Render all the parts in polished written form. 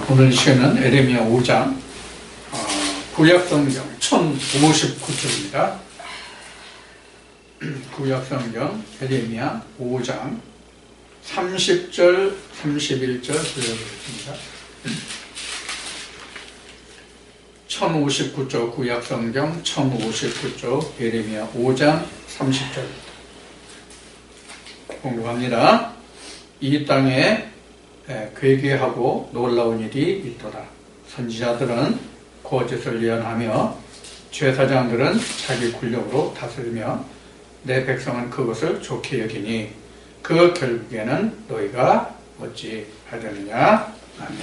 오늘 시간은 에레미야 5장 구약성경 1059쪽입니다. 구약성경 에레미야 5장 30절 31절 들려드리겠습니다. 1059쪽 구약성경 1059쪽 에레미야 5장 30절 공부합니다. 이 땅에 괴괴하고 놀라운 일이 있도다. 선지자들은 거짓을 예언하며 제사장들은 자기 권력으로 다스리며 내 백성은 그것을 좋게 여기니 그 결국에는 너희가 어찌 하려느냐. 아멘.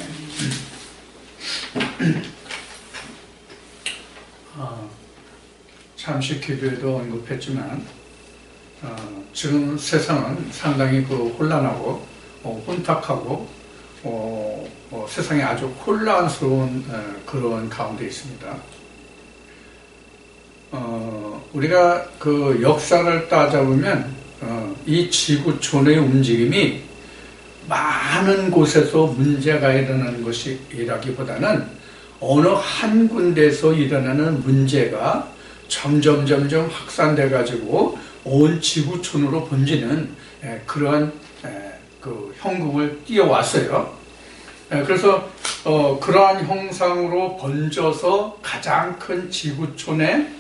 잠시 기도에도 언급했지만 지금 세상은 상당히 혼란하고 혼탁하고 세상이 아주 혼란스러운 그런 가운데 있습니다. 우리가 그 역사를 따져보면 이 지구촌의 움직임이 많은 곳에서 문제가 일어나는 것이라기보다는 어느 한 군데에서 일어나는 문제가 점점 확산돼 가지고 온 지구촌으로 번지는 그러한 그 형국을 띄워왔어요. 그래서 그러한 형상으로 번져서 가장 큰 지구촌에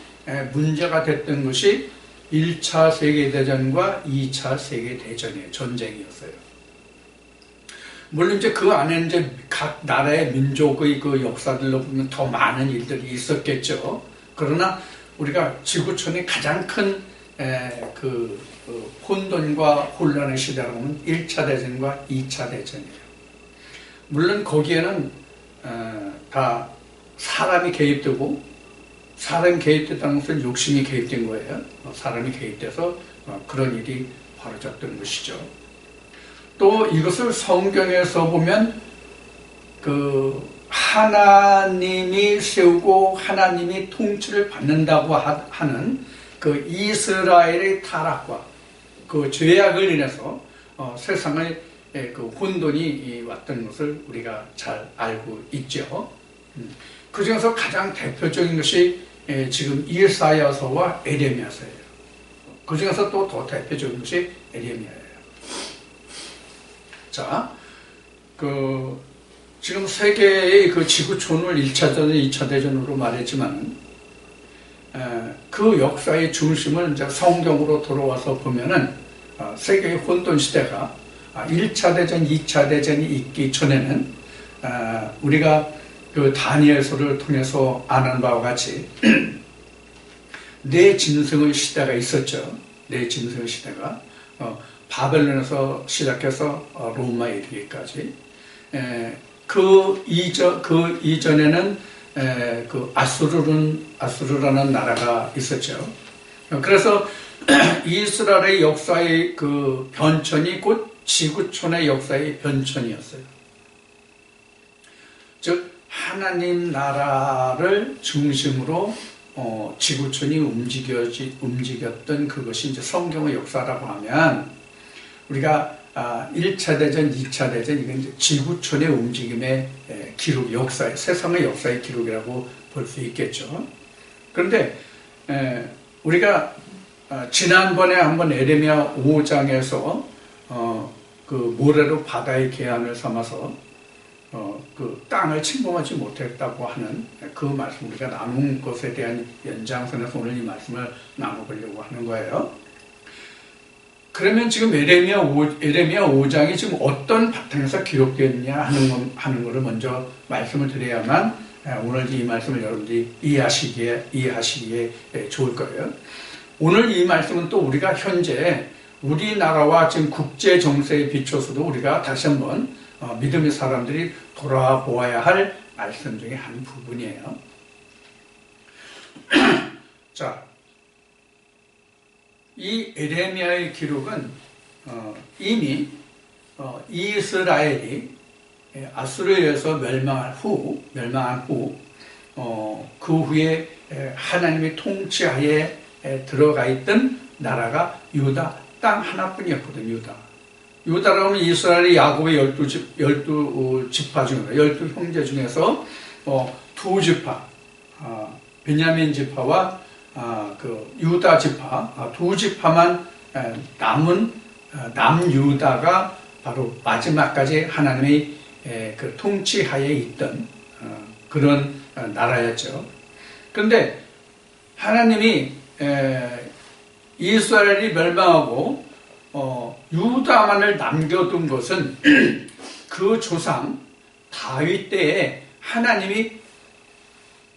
문제가 됐던 것이 1차 세계대전과 2차 세계대전의 전쟁이었어요. 물론 이제 그 안에 이제 각 나라의 민족의 그 역사들로 보면 더 많은 일들이 있었겠죠. 그러나 우리가 지구촌의 가장 큰 혼돈과 혼란의 시대라고 하면 1차 대전과 2차 대전이에요. 물론 거기에는 다 사람이 개입되고, 사람이 개입됐다는 것은 욕심이 개입된 거예요. 사람이 개입돼서 그런 일이 벌어졌던 것이죠. 또 이것을 성경에서 보면 그 하나님이 세우고 하나님이 통치를 받는다고 하는 그 이스라엘의 타락과 그 죄악을 인해서 세상에 그 혼돈이 왔던 것을 우리가 잘 알고 있죠. 그 중에서 가장 대표적인 것이 지금 이사야서와 에레미야서예요. 그 중에서 또 더 대표적인 것이 에레미야예요. 자, 지금 세계의 그 지구촌을 1차 대전, 2차 대전으로 말했지만 그 역사의 중심을 이제 성경으로 돌아와서 보면은 세계의 혼돈 시대가 1차 대전, 2차 대전이 있기 전에는 우리가 그 다니엘서를 통해서 아는 바와 같이 네 짐승의 시대가 있었죠. 네 짐승의 시대가 바벨론에서 시작해서 로마에 이르기까지 그 이전에는 그 아수르라는 나라가 있었죠. 그래서 이스라엘의 역사의 그 변천이 곧 지구촌의 역사의 변천이었어요. 즉 하나님 나라를 중심으로 지구촌이 움직였던 그것이 이제 성경의 역사라고 하면 우리가 1차 대전, 2차 대전, 이건 이제 지구촌의 움직임의 기록, 역사의, 세상의 역사의 기록이라고 볼 수 있겠죠. 그런데 우리가 지난번에 한번 에레미야 5장에서 그 모래로 바다의 계한을 삼아서 그 땅을 침범하지 못했다고 하는 그 말씀 우리가 나눈 것에 대한 연장선에서 오늘 이 말씀을 나눠보려고 하는 거예요. 그러면 지금 에레미야 5장이 지금 어떤 바탕에서 기록되었냐 하는 것을 먼저 말씀을 드려야만 오늘 이 말씀을 여러분들이 이해하시기에 좋을 거예요. 오늘 이 말씀은 또 우리가 현재 우리나라와 지금 국제 정세에 비춰서도 우리가 다시 한번 믿음의 사람들이 돌아보아야 할 말씀 중에 한 부분이에요. 자, 이 에레미야의 기록은 이미 이스라엘이 아수르에 의해서 멸망한 후 그 후에 하나님의 통치하에 들어가 있던 나라가 유다 땅 하나뿐이었거든요. 유다. 유다라고 하면 이스라엘의 야곱의 12지파 중에서 12형제 중에서 두 지파, 베냐민 지파와 그 유다 지파, 두 지파만 남은 남유다가 바로 마지막까지 하나님의 그 통치하에 있던 그런 나라였죠. 그런데 하나님이 이스라엘이 멸망하고 유다만을 남겨둔 것은 그 조상 다윗 때에 하나님이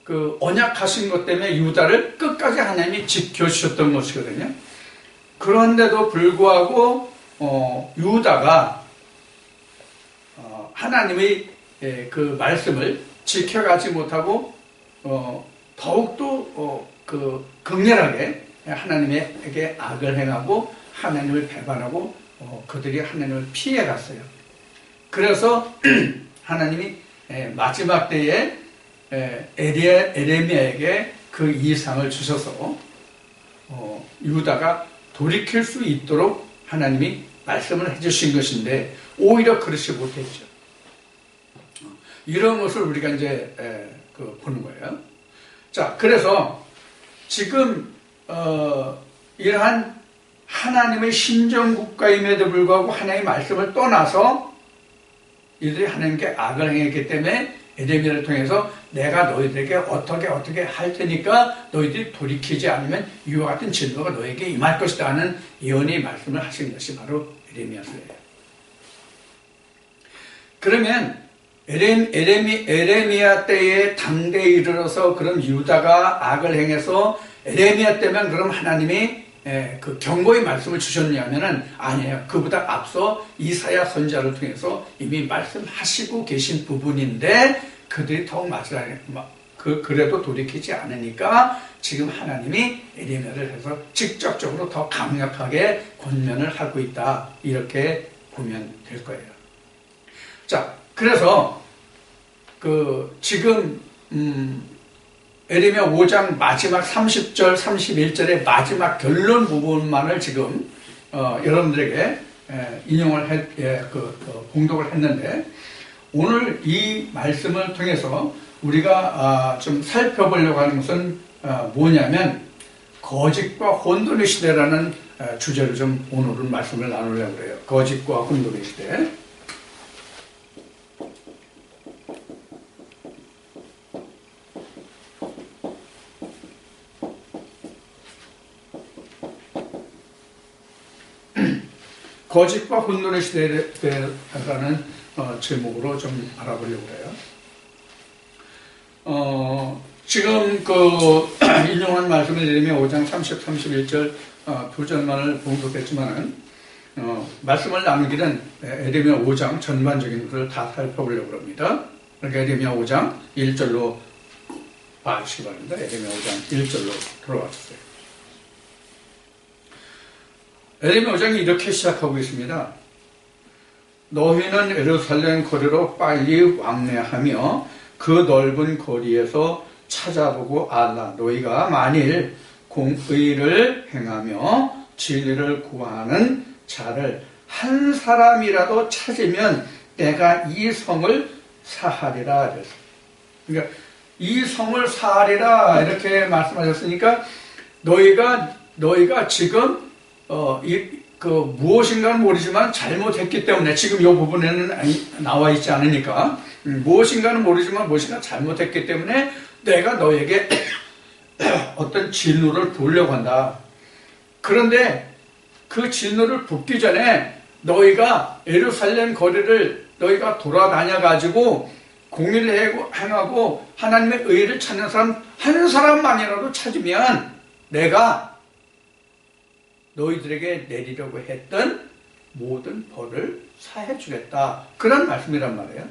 그 언약하신 것 때문에 유다를 끝까지 하나님이 지켜주셨던 것이거든요. 그런데도 불구하고 유다가 하나님의 그 말씀을 지켜가지 못하고 더욱더 그 극렬하게 하나님에게 악을 행하고 하나님을 배반하고 그들이 하나님을 피해갔어요. 그래서 하나님이 마지막 때에 에레미야에게 그 이상을 주셔서 유다가 돌이킬 수 있도록 하나님이 말씀을 해주신 것인데 오히려 그렇지 못했죠. 이런 것을 우리가 이제 보는 거예요. 자, 그래서 지금 이러한 하나님의 신정국가임에도 불구하고 하나님의 말씀을 떠나서 이들이 하나님께 악을 행했기 때문에 에레미야를 통해서 내가 너희들에게 어떻게 할 테니까 너희들이 돌이키지 않으면 이와 같은 진노가 너에게 임할 것이다 하는 예언의 말씀을 하신 것이 바로 에레미야서예요. 그러면 에레미야 때에 당대에 이르러서 그럼 유다가 악을 행해서 에레미야 때면 그럼 하나님이 그 경고의 말씀을 주셨냐면은 아니에요. 그보다 앞서 이사야 선지자를 통해서 이미 말씀하시고 계신 부분인데 그들이 더욱 그래도 돌이키지 않으니까 지금 하나님이 에레미야를 해서 직접적으로 더 강력하게 권면을 하고 있다. 이렇게 보면 될 거예요. 자, 그래서 지금 에레미야 5장 마지막 30절, 31절의 마지막 결론 부분만을 지금 여러분들에게 인용을 봉독을 했는데 오늘 이 말씀을 통해서 우리가 좀 살펴보려고 하는 것은 뭐냐면 거짓과 혼돈의 시대라는 주제로 좀 오늘은 말씀을 나누려고 해요. 거짓과 혼돈의 시대. 거짓과 혼돈의 시대라는 제목으로 좀 알아보려고 해요. 지금 인용한 말씀을 에레미야 5장 30, 31절 두 절만을 봉독했지만은 말씀을 나누기는 에레미야 5장 전반적인 것을 다 살펴보려고 합니다. 그러니까 에레미야 5장 1절로 봐주시기 바랍니다. 에레미야 5장 1절로 들어와 주세요. 에레미야 5장이 이렇게 시작하고 있습니다. 너희는 예루살렘 거리로 빨리 왕래하며 그 넓은 거리에서 찾아보고 알라. 너희가 만일 공의를 행하며 진리를 구하는 자를 한 사람이라도 찾으면 내가 이 성을 사하리라. 그러니까 이 성을 사하리라 이렇게 말씀하셨으니까 너희가 지금 무엇인가는 모르지만 잘못했기 때문에 지금 이 부분에는 나와 있지 않으니까 무엇인가는 모르지만 무엇인가 잘못했기 때문에 내가 너에게 어떤 진노를 부으려고 한다. 그런데 그 진노를 붓기 전에 너희가 예루살렘 거리를 너희가 돌아다녀 가지고 공의를 행하고 하나님의 의를 찾는 사람 한 사람만이라도 찾으면 내가 너희들에게 내리려고 했던 모든 벌을 사해 주겠다. 그런 말씀이란 말이에요.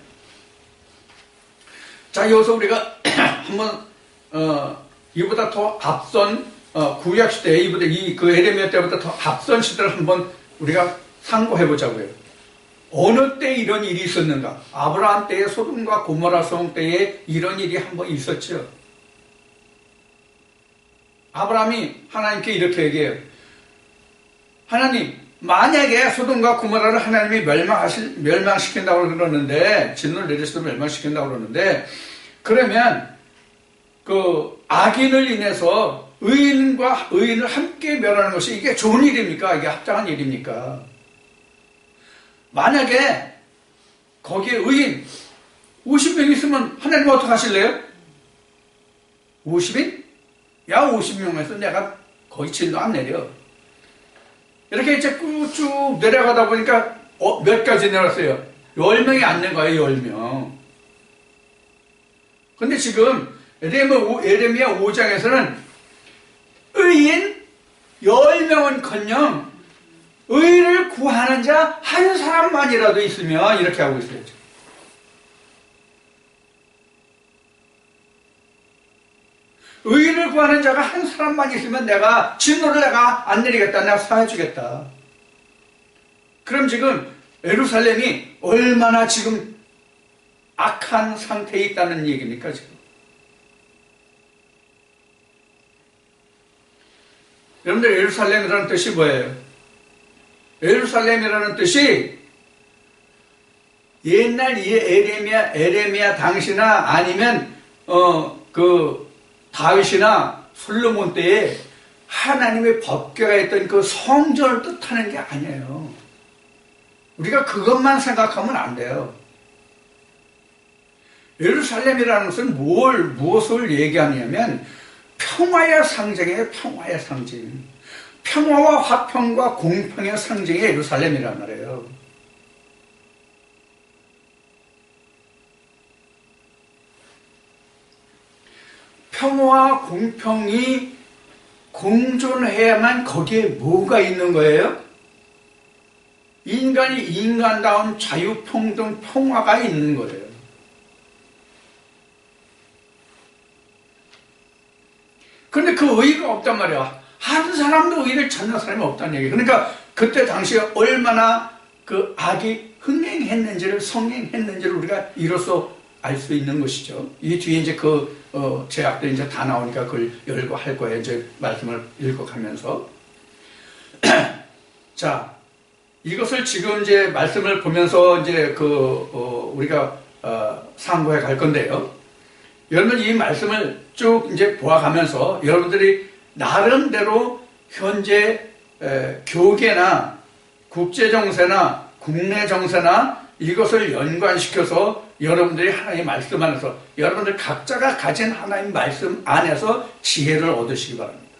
자, 여기서 우리가 한번 이보다 더 앞선 구약 시대, 그 에레미야 때보다 더 앞선 시대를 한번 우리가 상고해 보자고요. 어느 때 이런 일이 있었는가? 아브라함 때에 소돔과 고모라 성 때에 이런 일이 한번 있었죠. 아브라함이 하나님께 이렇게 얘기해요. 하나님, 만약에 소돔과 고모라를 하나님이 멸망시킨다고 그러는데, 진노를 내려서 멸망시킨다고 그러는데, 그러면 그 악인을 인해서 의인과 의인을 함께 멸하는 것이 이게 좋은 일입니까? 이게 합당한 일입니까? 만약에 거기에 의인 50명 있으면 하나님 어떻게 하실래요? 50인? 야, 50명에서 내가 거의 진도 안 내려. 이렇게 이제 쭉 내려가다 보니까 몇 가지 내렸어요? 10명이 안 낸 거예요, 10명. 근데 지금 에레미야 5장에서는 의인 10명은커녕 의를 구하는 자 한 사람만이라도 있으면 이렇게 하고 있어요. 의를 구하는 자가 한 사람만 있으면 내가 진노를 내가 안 내리겠다. 내가 사해주겠다. 그럼 지금 예루살렘이 얼마나 지금 악한 상태에 있다는 얘기입니까, 지금? 여러분들, 예루살렘이라는 뜻이 뭐예요? 예루살렘이라는 뜻이 옛날 에레미야 당시나 아니면 다윗이나 솔로몬 때에 하나님의 법궤가 있던 그 성전을 뜻하는 게 아니에요. 우리가 그것만 생각하면 안 돼요. 예루살렘이라는 것은 무엇을 얘기하냐면 평화의 상징이에요. 평화의 상징. 평화와 화평과 공평의 상징이 예루살렘이란 말이에요. 평화와 공평이 공존해야만 거기에 뭐가 있는 거예요? 인간이 인간다운 자유평등 평화가 있는 거예요. 그런데 그 의의가 없단 말이야. 한 사람도 의의를 찾는 사람이 없다는 얘기예요. 그러니까 그때 당시에 얼마나 그 악이 성행했는지를 우리가 이로써 알 수 있는 것이죠. 이 뒤에 이제 제약들이 이제 다 나오니까 그걸 열고 할 거예요. 이제 말씀을 읽어가면서. 자, 이것을 지금 이제 말씀을 보면서 이제 우리가 상고해 갈 건데요. 여러분, 이 말씀을 쭉 이제 보아가면서 여러분들이 나름대로 현재 교계나 국제정세나 국내 정세나 이것을 연관시켜서 여러분들이 하나님의 말씀 안에서 여러분들 각자가 가진 하나님의 말씀 안에서 지혜를 얻으시기 바랍니다.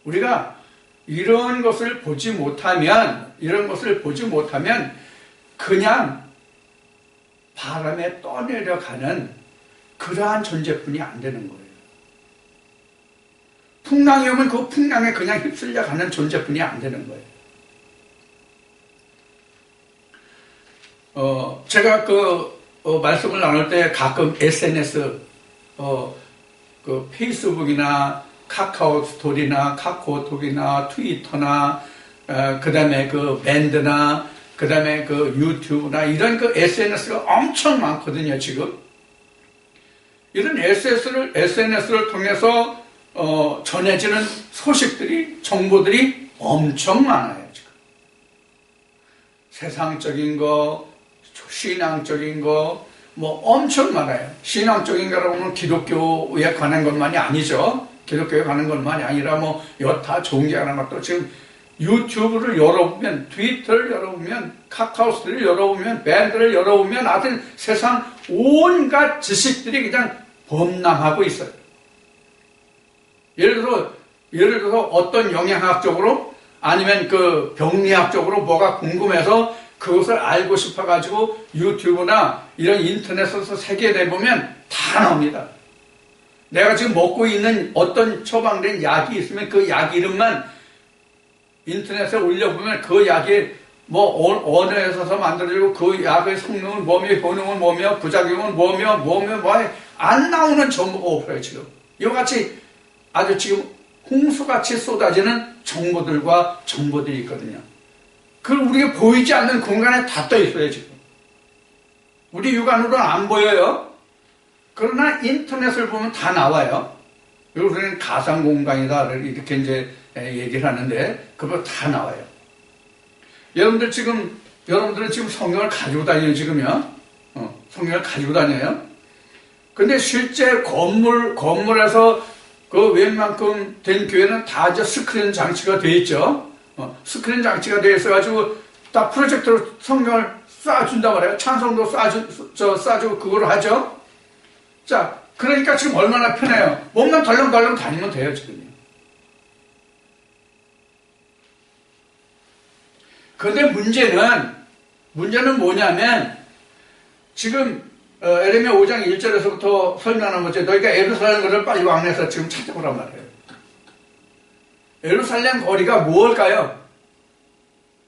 우리가 이런 것을 보지 못하면 그냥 바람에 떠내려가는 그러한 존재뿐이 안 되는 거예요. 풍랑이 오면 그 풍랑에 그냥 휩쓸려가는 존재뿐이 안 되는 거예요. 제가 말씀을 나눌 때 가끔 SNS, 페이스북이나 카카오 스토리나 카카오톡이나 트위터나, 그 다음에 밴드나, 그 다음에 유튜브나 이런 SNS가 엄청 많거든요, 지금. 이런 SNS를 통해서, 전해지는 소식들이, 정보들이 엄청 많아요, 지금. 세상적인 거, 신앙적인 거, 엄청 많아요. 신앙적인 거라고 하면 기독교에 관한 것만이 아니죠. 기독교에 관한 것만이 아니라 여타 종교하는 것도 지금 유튜브를 열어보면, 트위터를 열어보면, 카카오스를 열어보면, 밴드를 열어보면 하여튼 세상 온갖 지식들이 그냥 범람하고 있어요. 예를 들어서 어떤 영양학적으로 아니면 병리학적으로 뭐가 궁금해서 그것을 알고 싶어가지고 유튜브나 이런 인터넷에서 세계에 내보면 다 나옵니다. 내가 지금 먹고 있는 어떤 처방된 약이 있으면 그 약 이름만 인터넷에 올려보면 그 약이 어느 회사에서 만들어지고 그 약의 성능은 뭐며 효능은 뭐며 부작용은 뭐며 안 나오는 정보가 없어요, 지금. 이와 같이 아주 지금 홍수같이 쏟아지는 정보들이 있거든요. 그걸 우리가 보이지 않는 공간에 다 떠 있어요, 지금. 우리 육안으로는 안 보여요. 그러나 인터넷을 보면 다 나와요. 그리고 우리는 가상 공간이다 이렇게 이제 얘기를 하는데 그거 다 나와요. 여러분들은 지금 성경을 가지고 다녀요, 지금요. 성경을 가지고 다녀요. 근데 실제 건물에서 그 웬만큼 된 교회는 다 이제 스크린 장치가 돼 있죠. 스크린 장치가 돼 있어가지고 다 프로젝터로 성경을 쏴준단 말이에요. 찬송도 쏴주고 그걸 하죠. 자, 그러니까 지금 얼마나 편해요. 몸만 덜렁덜렁 다니면 돼요, 지금요. 그런데 문제는 뭐냐면, 지금, 에레미야 5장 1절에서부터 설명하는 거죠. 너희가 예루살렘 거리를 빨리 왕래해서 지금 찾아보란 말이에요. 예루살렘 거리가 뭘까요?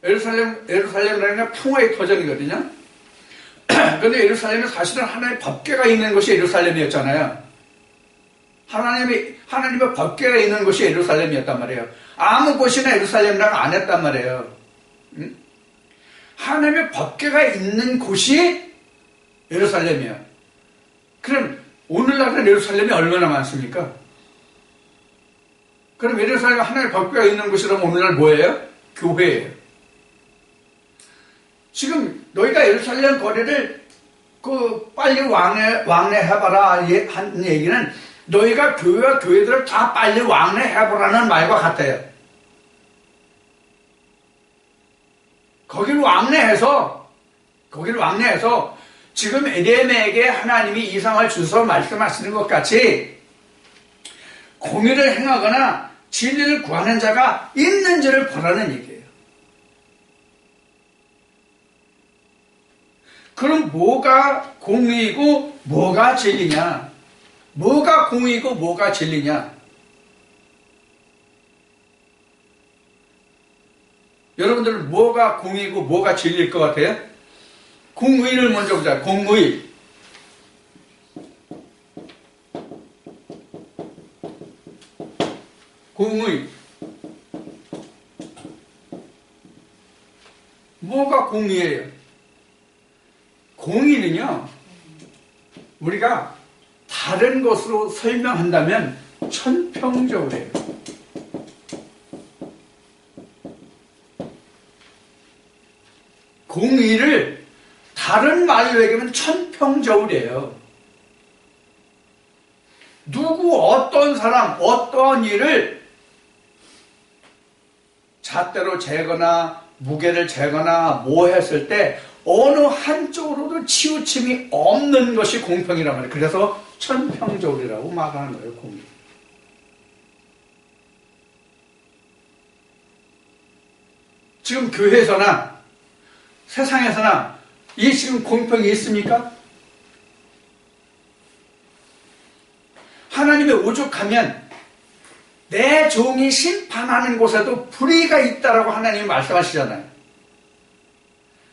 예루살렘이라는 게 평화의 터전이거든요. 그런데 예루살렘은 사실은 하나님의 법궤가 있는 곳이 예루살렘이었잖아요. 하나님의 법궤가 있는 곳이 예루살렘이었단 말이에요. 아무 곳이나 예루살렘이라고 안 했단 말이에요. 응? 하나님의 법궤가 있는 곳이 예루살렘이에요. 그럼 오늘날은 예루살렘이 얼마나 많습니까? 그럼 예루살렘 하나님의 법궤가 있는 곳이라면 오늘날 뭐예요? 교회예요. 지금 너희가 예루살렘 거리를 빨리 왕래해봐라 한 얘기는 너희가 교회와 교회들을 다 빨리 왕래해보라는 말과 같아요. 거기를 왕래해서 지금 에레미야에게 하나님이 이상을 주셔서 말씀하시는 것 같이 공의를 행하거나 진리를 구하는 자가 있는지를 보라는 얘기예요. 그럼 뭐가 공의이고 뭐가 진리냐? 뭐가 공의이고 뭐가 진리냐? 여러분들은 뭐가 공의이고 뭐가 진리일 것 같아요? 공의를 먼저 보자. 공의. 공의. 뭐가 공의예요? 공의는요, 우리가 다른 것으로 설명한다면 천평적으로예요. 공의를 다른 말로 얘기하면 천평적으로예요. 어떤 사람, 어떤 일을 잣대로 재거나 무게를 재거나 뭐 했을 때 어느 한쪽으로도 치우침이 없는 것이 공평이란 말이에요. 그래서 천평적이라고 말하는 거예요, 공의. 지금 교회에서나 세상에서나 이 지금 공평이 있습니까? 하나님의 오죽하면 내 종이 심판하는 곳에도 불의가 있다라고 하나님이 말씀하시잖아요.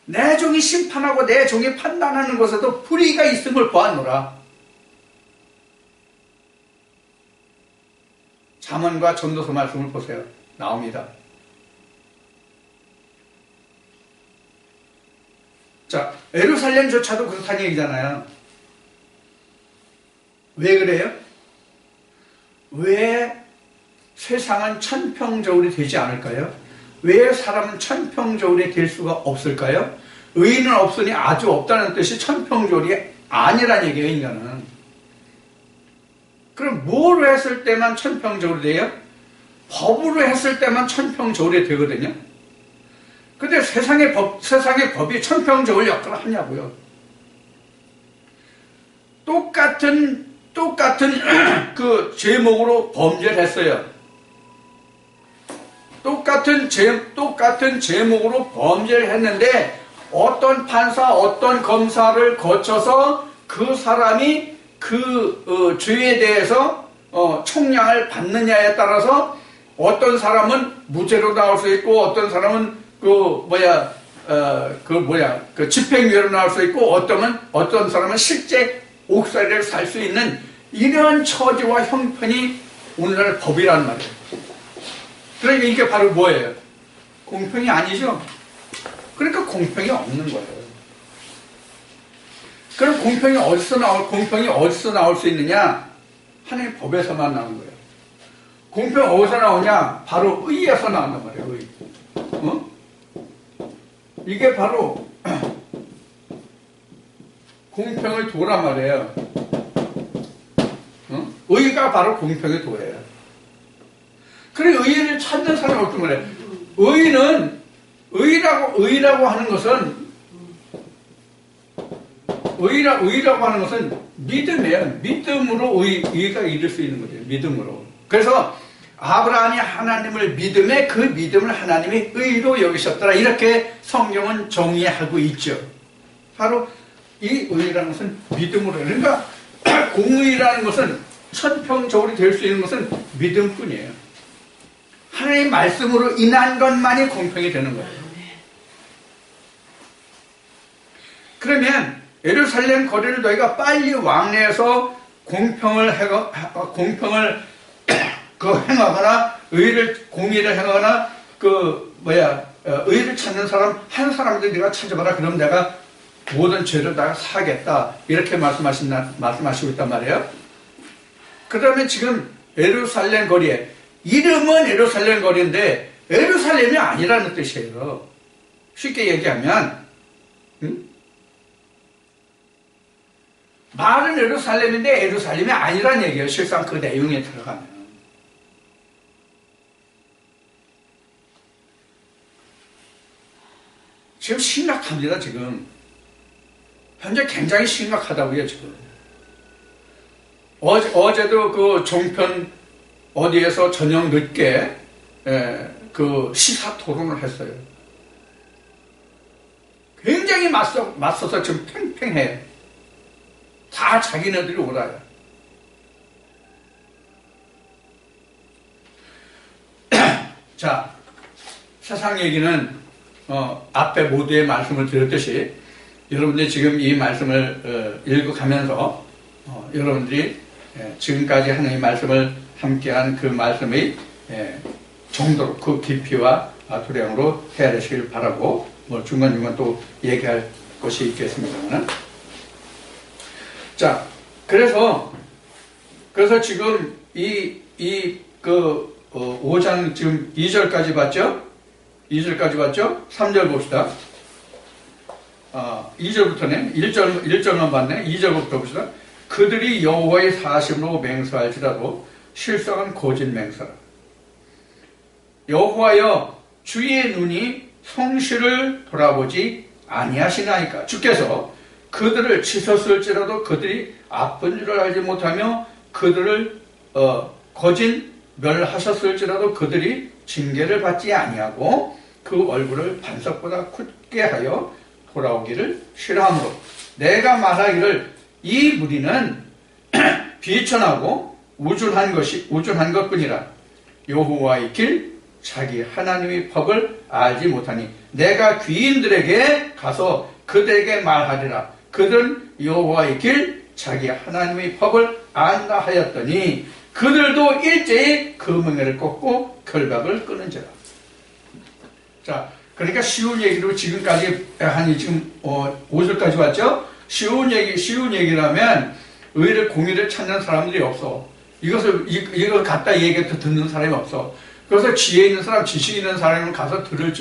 내 종이 심판하고 내 종이 판단하는 곳에도 불의가 있음을 보았노라. 잠언과 전도서 말씀을 보세요. 나옵니다. 자, 예루살렘조차도 그렇다는 얘기잖아요. 왜 그래요? 왜 세상은 천평저울이 되지 않을까요? 왜 사람은 천평저울이 될 수가 없을까요? 의인은 없으니 아주 없다는 뜻이 천평저울이 아니란 얘기예요, 인간은. 그럼 뭐로 했을 때만 천평저울이 돼요? 법으로 했을 때만 천평저울이 되거든요. 근데 세상의 법이 천평저울 역할을 하냐고요. 똑같은 그 제목으로 범죄를 했어요. 똑같은 제목으로 범죄를 했는데 어떤 판사, 어떤 검사를 거쳐서 그 사람이 그 죄에 대해서 총량을 받느냐에 따라서 어떤 사람은 무죄로 나올 수 있고 어떤 사람은 그 집행유예로 나올 수 있고 어떤 사람은 실제 옥살이를 살 수 있는 이런 처지와 형편이 오늘날 법이란 말이에요. 그러니까 이게 바로 뭐예요? 공평이 아니죠? 그러니까 공평이 없는 거예요. 그럼 공평이 어디서 나올 수 있느냐? 하나님의 법에서만 나오는 거예요. 공평 어디서 나오냐? 바로 의에서 나온단 말이에요. 의. 이게 바로 공평의 도란 말이에요. 의가 바로 공평의 도예요. 그래, 의를 찾는 사람이 어떤 거래? 의라고 하는 것은 의라고 하는 것은 믿음이에요. 믿음으로 의가 이룰 수 있는 거죠. 믿음으로. 그래서 아브라함이 하나님을 믿음에 그 믿음을 하나님이 의로 여기셨더라. 이렇게 성경은 정의하고 있죠. 바로 이 의라는 것은 믿음으로. 그러니까 공의라는 것은 천평적으로 될 수 있는 것은 믿음뿐이에요. 하나님의 말씀으로 인한 것만이 공평이 되는 거예요. 그러면 예루살렘 거리를 너희가 빨리 왕래해서 공평을 행하거나 공의를 행하거나 의를 찾는 사람 한 사람들 네가 찾아봐라. 그럼 내가 모든 죄를 다 사겠다. 이렇게 말씀하시고 있단 말이에요. 그러면 지금 예루살렘 거리에 이름은 예루살렘 거리인데 예루살렘이 아니라는 뜻이에요. 쉽게 얘기하면 말은 예루살렘인데 예루살렘이 아니라는 얘기예요. 실상 그 내용에 들어가면. 지금 심각합니다. 지금 현재 굉장히 심각하다고요. 지금 어제도 그 종편 어디에서 저녁 늦게 그 시사 토론을 했어요. 굉장히 맞서서 지금 팽팽해요. 다 자기네들이 오라요. 자, 세상 얘기는 앞에 모두의 말씀을 드렸듯이 여러분들이 지금 이 말씀을 읽어가면서 여러분들이 지금까지 하나님의 말씀을 함께한 그 말씀의 정도로 그 깊이와 도량으로 헤아리시길 바라고 중간중간 또 얘기할 것이 있겠습니다만 자, 그래서 지금 5장 지금 2절까지 봤죠? 2절까지 봤죠? 3절 봅시다. 2절부터네. 1절만 봤네. 2절부터 봅시다. 그들이 여호와의 사심으로 맹세할지라도 실상은 거짓 맹세라. 여호와여 주의 눈이 성실을 돌아보지 아니하시나이까. 주께서 그들을 치셨을지라도 그들이 아픈 줄을 알지 못하며 그들을 거짓 멸하셨을지라도 그들이 징계를 받지 아니하고 그 얼굴을 반석보다 굳게 하여 돌아오기를 싫어하므로 내가 말하기를 이 무리는 비천하고 우준한 것뿐이라. 여호와의 길 자기 하나님의 법을 알지 못하니 내가 귀인들에게 가서 그들에게 말하리라. 그들은 여호와의 길 자기 하나님의 법을 안다 하였더니 그들도 일제히 그 멍에를 꺾고 결박을 끊은지라. 자, 그러니까 쉬운 얘기로 지금까지 지금 5절까지 왔죠? 쉬운 얘기라면 의를 공의를 찾는 사람들이 없어. 이걸 갖다 얘기해도 듣는 사람이 없어. 그래서 지혜 있는 사람, 지식 있는 사람은 가서 들을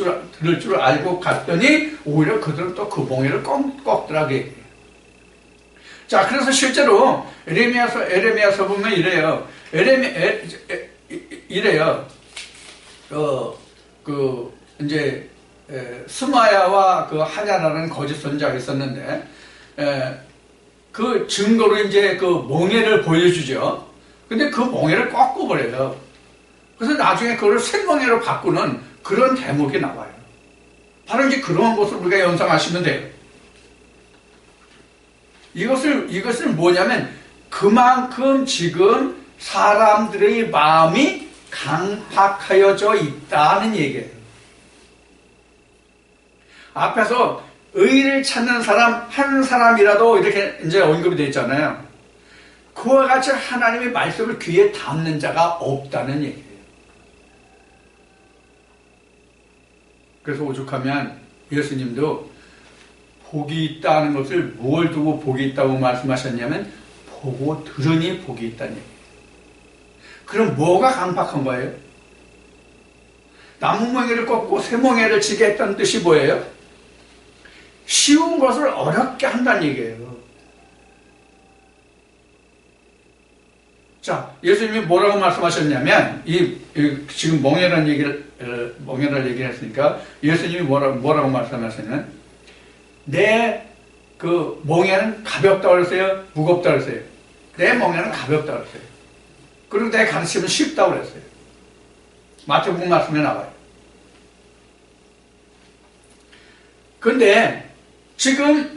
줄 알고 갔더니 오히려 그들은 또 그 멍에를 꺾더라고 얘기해요. 자, 그래서 실제로 에레미야서 보면 이래요. 이제 스마야와 그 하냐라는 거짓 선자가 있었는데 그 증거로 이제 그 멍에를 보여주죠. 근데 그 멍에를 꺾어버려요. 그래서 나중에 그걸 생멍에로 바꾸는 그런 대목이 나와요. 바로 이제 그런 것을 우리가 연상하시면 돼요. 이것을 뭐냐면 그만큼 지금 사람들의 마음이 강팍하여져 있다는 얘기예요. 앞에서 의를 찾는 사람 한 사람이라도 이렇게 이제 언급이 되어 있잖아요. 그와 같이 하나님의 말씀을 귀에 담는 자가 없다는 얘기예요. 그래서 오죽하면 예수님도 복이 있다는 것을 뭘 두고 복이 있다고 말씀하셨냐면 보고 들으니 복이 있다는 얘기예요. 그럼 뭐가 강박한 거예요? 나무 멍에를 꺾고 새 멍에를 지게 했다는 뜻이 뭐예요? 쉬운 것을 어렵게 한다는 얘기예요. 자, 예수님이 뭐라고 말씀하셨냐면, 지금 멍에라는 얘기를 했으니까, 예수님이 뭐라고 말씀하셨냐면, 내 그 멍에는 가볍다고 그랬어요? 무겁다고 그랬어요? 내 멍에는 가볍다고 그랬어요. 그리고 내 가르침은 쉽다고 그랬어요. 마태복음 말씀에 나와요. 근데 지금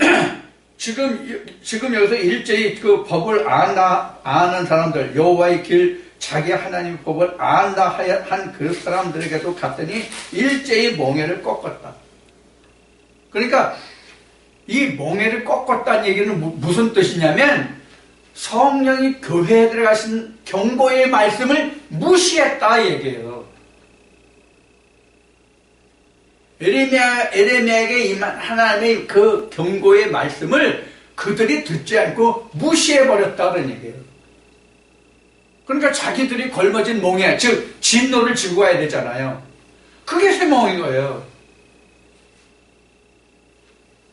여기서 일제히 그 법을 아는 사람들, 여호와의 길, 자기 하나님의 법을 안다 한 그 사람들에게도 갔더니 일제히 멍에를 꺾었다. 그러니까 이 멍에를 꺾었다는 얘기는 무슨 뜻이냐면 성령이 교회에 들어가신 경고의 말씀을 무시했다 얘기예요. 에레미야에게 임한 하나님의 그 경고의 말씀을 그들이 듣지 않고 무시해버렸다는 얘기예요. 그러니까 자기들이 걸머진 멍에, 즉 진노를 지고 가야 되잖아요. 그게 쇠멍인 거예요.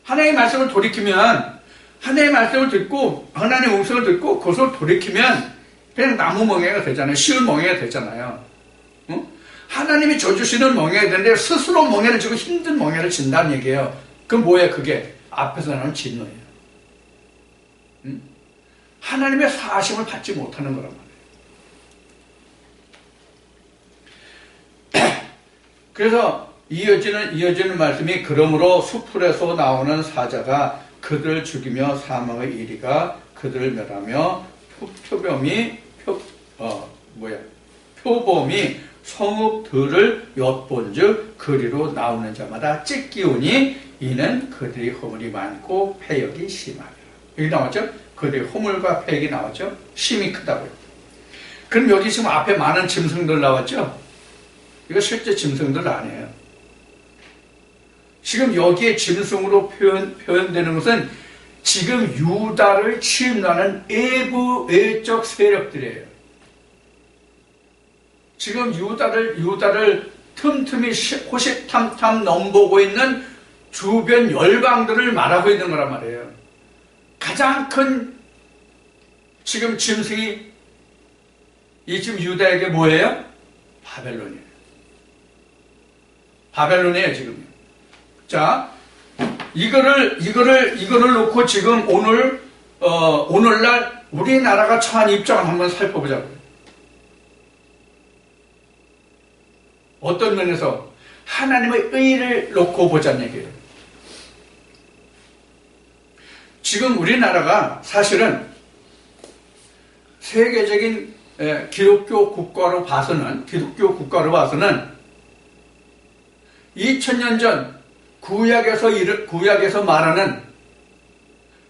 하나님의 말씀을 돌이키면, 하나님의 말씀을 듣고 하나님의 음성을 듣고 그것을 돌이키면 그냥 나무 멍에가 되잖아요. 쉬운 멍에가 되잖아요. 응? 하나님이 줘주시는 멍에가 되는데 스스로 멍에를 지고 힘든 멍에를 진다는 얘기예요. 그럼 뭐예요? 그게 앞에서 나오는 진노예요. 응? 하나님의 사하심을 받지 못하는 거란 말이에요. 그래서 이어지는 말씀이, 그러므로 수풀에서 나오는 사자가 그들을 죽이며 사망의 이리가 그들을 멸하며 표범이 성읍들을 엿본즉 그리로 나오는 자마다 찢기우니 이는 그들이 허물이 많고 패역이 심하다. 여기 나왔죠? 그들이 허물과 패역이 나왔죠? 심이 크다고요. 그럼 여기 지금 앞에 많은 짐승들 나왔죠? 이거 실제 짐승들 아니에요. 지금 여기에 짐승으로 표현되는 것은 지금 유다를 침략하는 외적 세력들이에요. 지금 유다를 틈틈이 호시탐탐 넘보고 있는 주변 열방들을 말하고 있는 거란 말이에요. 가장 큰 지금 짐승이 이 지금 유다에게 뭐예요? 바벨론이에요. 바벨론이에요, 지금. 자, 이거를 놓고 지금 오늘날 우리나라가 처한 입장을 한번 살펴보자고요. 어떤 면에서 하나님의 의를 놓고 보자는 얘기예요. 지금 우리나라가 사실은 세계적인 기독교 국가로 봐서는 2000년 전 구약에서 말하는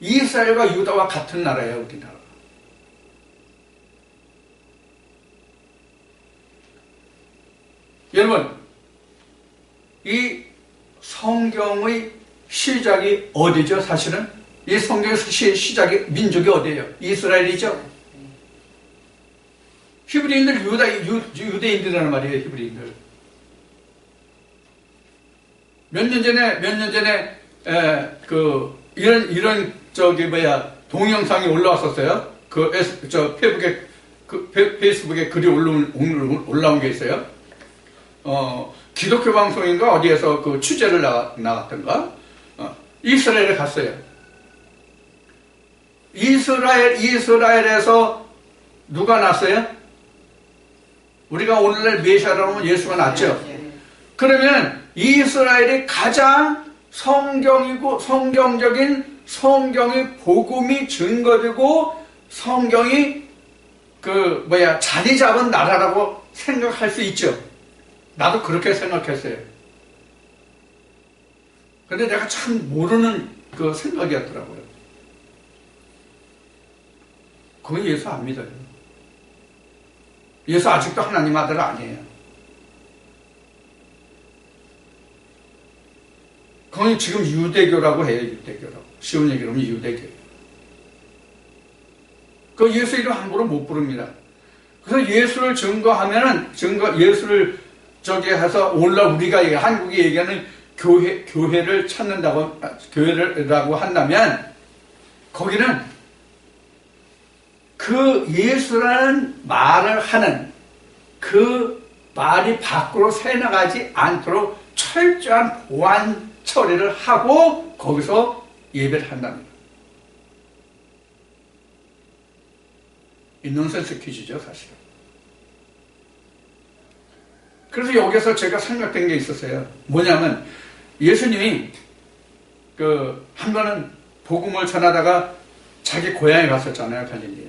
이스라엘과 유다와 같은 나라예요, 우리나라. 여러분, 이 성경의 시작이 어디죠, 사실은? 이 성경의 시작이 민족이 어디예요? 이스라엘이죠? 히브리인들, 유대인들이라는 말이에요, 히브리인들. 몇 년 전에, 이런 동영상이 올라왔었어요. 페이스북에 글이 올라온 게 있어요. 기독교 방송인가 어디에서 그 취재를 나갔던가? 이스라엘에 갔어요. 이스라엘에서 누가 났어요? 우리가 오늘날 메시아라고 하면 예수가 났죠? 그러면 이스라엘이 가장 성경적인 성경의 복음이 증거되고 성경이 자리 잡은 나라라고 생각할 수 있죠. 나도 그렇게 생각했어요. 근데 내가 참 모르는 그 생각이었더라고요. 그건 예수 안 믿어요. 예수 아직도 하나님 아들 아니에요. 그건 지금 유대교라고 해요, 유대교라고. 쉬운 얘기로 하면 유대교예요. 그 예수 이름 함부로 못 부릅니다. 그래서 예수를 증거하면은 예수를 저기 해서 우리가 한국이 얘기하는 교회를 찾는다고 교회라고 한다면 거기는 그 예수라는 말을 하는 그 말이 밖으로 새나가지 않도록 철저한 보안 처리를 하고 거기서 예배를 한답니다. 이 논센스 퀴즈죠, 사실은. 그래서 여기서 제가 생각된 게 있었어요. 뭐냐면 예수님이 한 번은 복음을 전하다가 자기 고향에 갔었잖아요, 갈릴리에.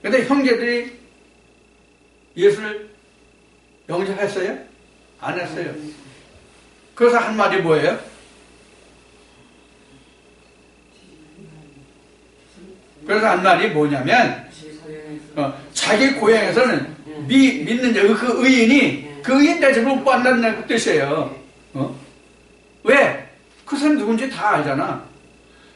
근데 형제들이 예수를 영접했어요? 안 했어요. 그래서 한 말이 뭐예요? 그래서 한 말이 뭐냐면 자기 고향에서는 믿는 그 의인이 그 의인 대접을 못 받는다는 뜻이에요. 왜? 그 사람 누군지 다 알잖아.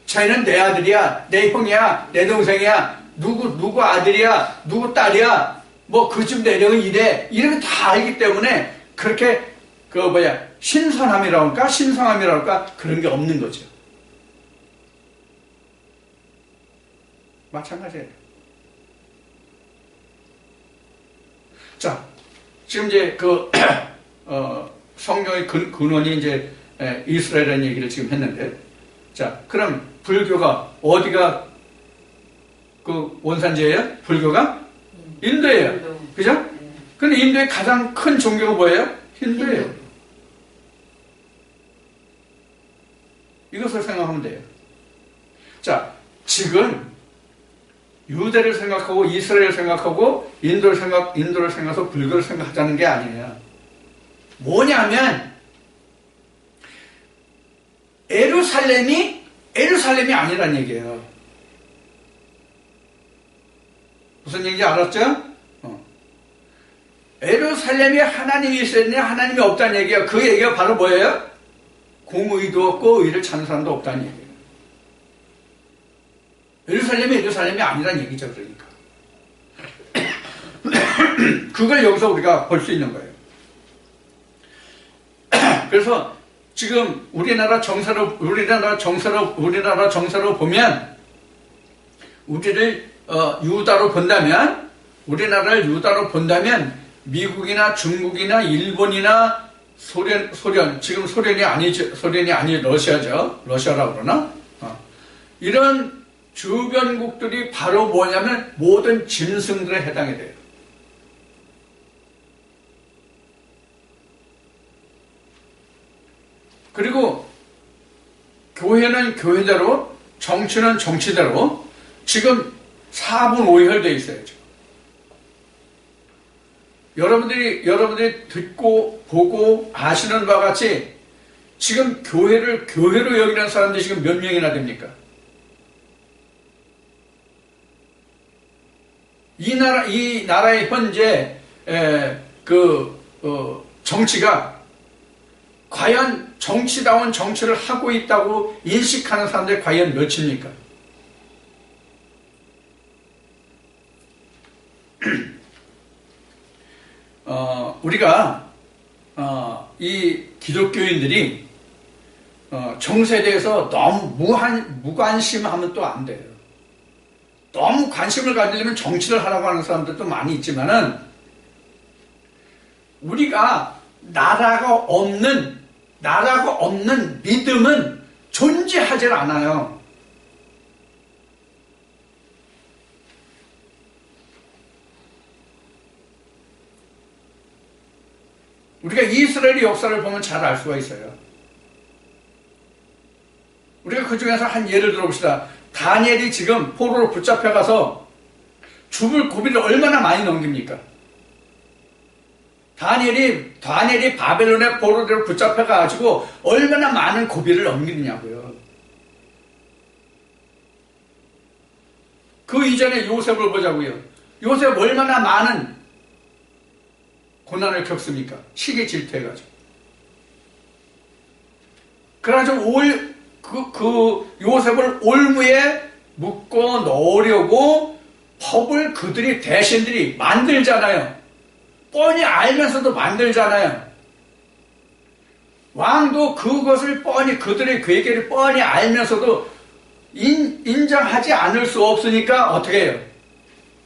쟤는 내 아들이야, 내 형이야, 내 동생이야, 누구 아들이야, 누구 딸이야, 뭐 그 집 내력은 이래, 이런 거 다 알기 때문에 그렇게 신선함이라고 할까, 신성함이라고 할까, 그런 게 없는 거죠. 마찬가지예요. 자, 지금 이제 성경의 근원이 이제 이스라엘이라는 얘기를 지금 했는데, 자, 그럼 불교가 어디가 그 원산지예요? 불교가? 인도예요. 그죠? 근데 인도의 가장 큰 종교가 뭐예요? 힌두예요. 이것을 생각하면 돼요. 자, 지금 유대를 생각하고 이스라엘을 생각하고 인도를 생각해서 불교를 생각하자는 게 아니에요. 뭐냐면 예루살렘이 아니란 얘기예요. 무슨 얘기인지 알았죠? 예루살렘에 하나님이 있었는데 하나님이 없다는 얘기예요. 그 얘기가 바로 뭐예요? 공의도 없고 의를 찾는 사람도 없다는 얘기예요. 예루살렘이 아니란 얘기죠. 그러니까 그걸 여기서 우리가 볼 수 있는 거예요. 그래서 지금 우리나라 정서로 보면 우리를 유다로 본다면, 우리나라를 유다로 본다면 미국이나 중국이나 일본이나 소련 지금 소련이 아니 러시아죠. 러시아라고 그러나? 이런 주변국들이 바로 뭐냐면 모든 짐승들에 해당이 돼요. 그리고 교회는 교회대로, 정치는 정치대로 지금 4분 5혈 되어 있어요. 지금. 여러분들이 듣고 보고 아시는 바와 같이 지금 교회를 교회로 여기는 사람들이 지금 몇 명이나 됩니까? 이 나라의 현재 정치가 과연 정치다운 정치를 하고 있다고 인식하는 사람들이 과연 몇입니까? 우리가 이 기독교인들이 정세에 대해서 너무 무관심하면 또 안 돼요. 너무 관심을 가지려면 정치를 하라고 하는 사람들도 많이 있지만은 우리가 나라가 없는 믿음은 존재하지 않아요. 우리가 이스라엘의 역사를 보면 잘 알 수가 있어요. 우리가 그 중에서 한 예를 들어봅시다. 다니엘이 지금 포로로 붙잡혀가서 죽을 고비를 얼마나 많이 넘깁니까? 다니엘이 바벨론의 포로로 붙잡혀가지고 얼마나 많은 고비를 넘기느냐고요. 그 이전에 요셉을 보자고요. 요셉 얼마나 많은 고난을 겪습니까? 시기 질투해가지고. 그래가지고 그 요셉을 올무에 묶어 넣으려고 법을 그들이 대신들이 만들잖아요. 뻔히 알면서도 만들잖아요. 왕도 그것을 뻔히 그들의 괴계를 뻔히 알면서도 인정하지 않을 수 없으니까 어떻게 해요?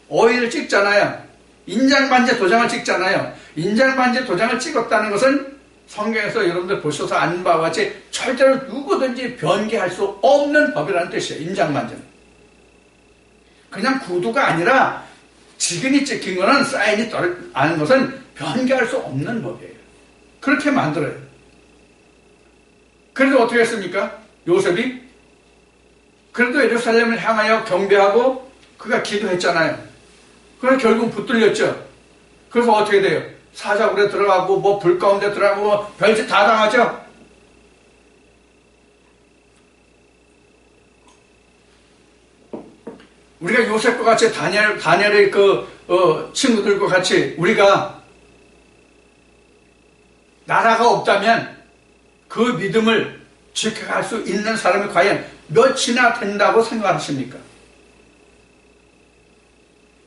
어인을 찍잖아요. 인장반제 도장을 찍잖아요. 인장반제 도장을 찍었다는 것은 성경에서 여러분들 보셔서 아는 바와 같이 절대로 누구든지 변개할 수 없는 법이라는 뜻이에요. 인장반제는. 그냥 구두가 아니라 지근이 찍힌 거는 사인이 아는 것은 변개할 수 없는 법이에요. 그렇게 만들어요. 그래도 어떻게 했습니까? 요셉이? 그래도 예루살렘을 향하여 경배하고 그가 기도했잖아요. 그래서 결국 붙들렸죠. 그래서 어떻게 돼요? 사자굴에 들어가고 뭐 불 가운데 들어가고 뭐 별짓 다 당하죠. 우리가 요셉과 같이 다니엘의 친구들과 같이 우리가 나라가 없다면 그 믿음을 지켜갈 수 있는 사람이 과연 몇이나 된다고 생각하십니까?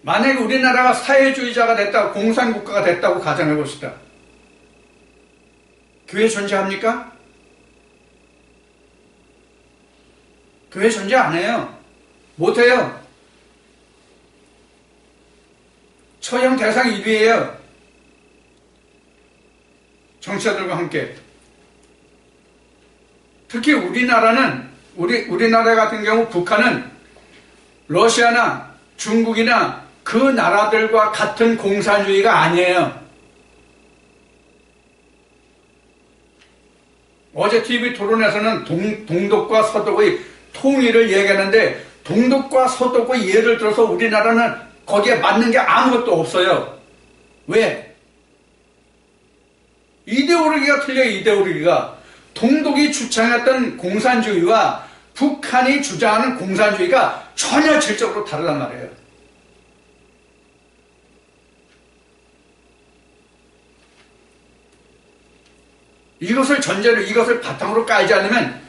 만약에 우리나라가 사회주의자가 됐다고, 공산국가가 됐다고 가정해 봅시다. 교회 존재합니까? 교회 존재 안 해요. 못해요. 처형 대상 1위예요. 정치자들과 함께. 특히 우리나라 같은 경우 북한은 러시아나 중국이나 그 나라들과 같은 공산주의가 아니에요. 어제 TV 토론에서는 동독과 서독의 통일을 얘기하는데 동독과 서독의 예를 들어서 우리나라는 거기에 맞는 게 아무것도 없어요. 왜? 이데올로기가 틀려요. 이데올로기가. 동독이 주창했던 공산주의와 북한이 주장하는 공산주의가 전혀 질적으로 다르단 말이에요. 이것을 전제로, 이것을 바탕으로 깔지 않으면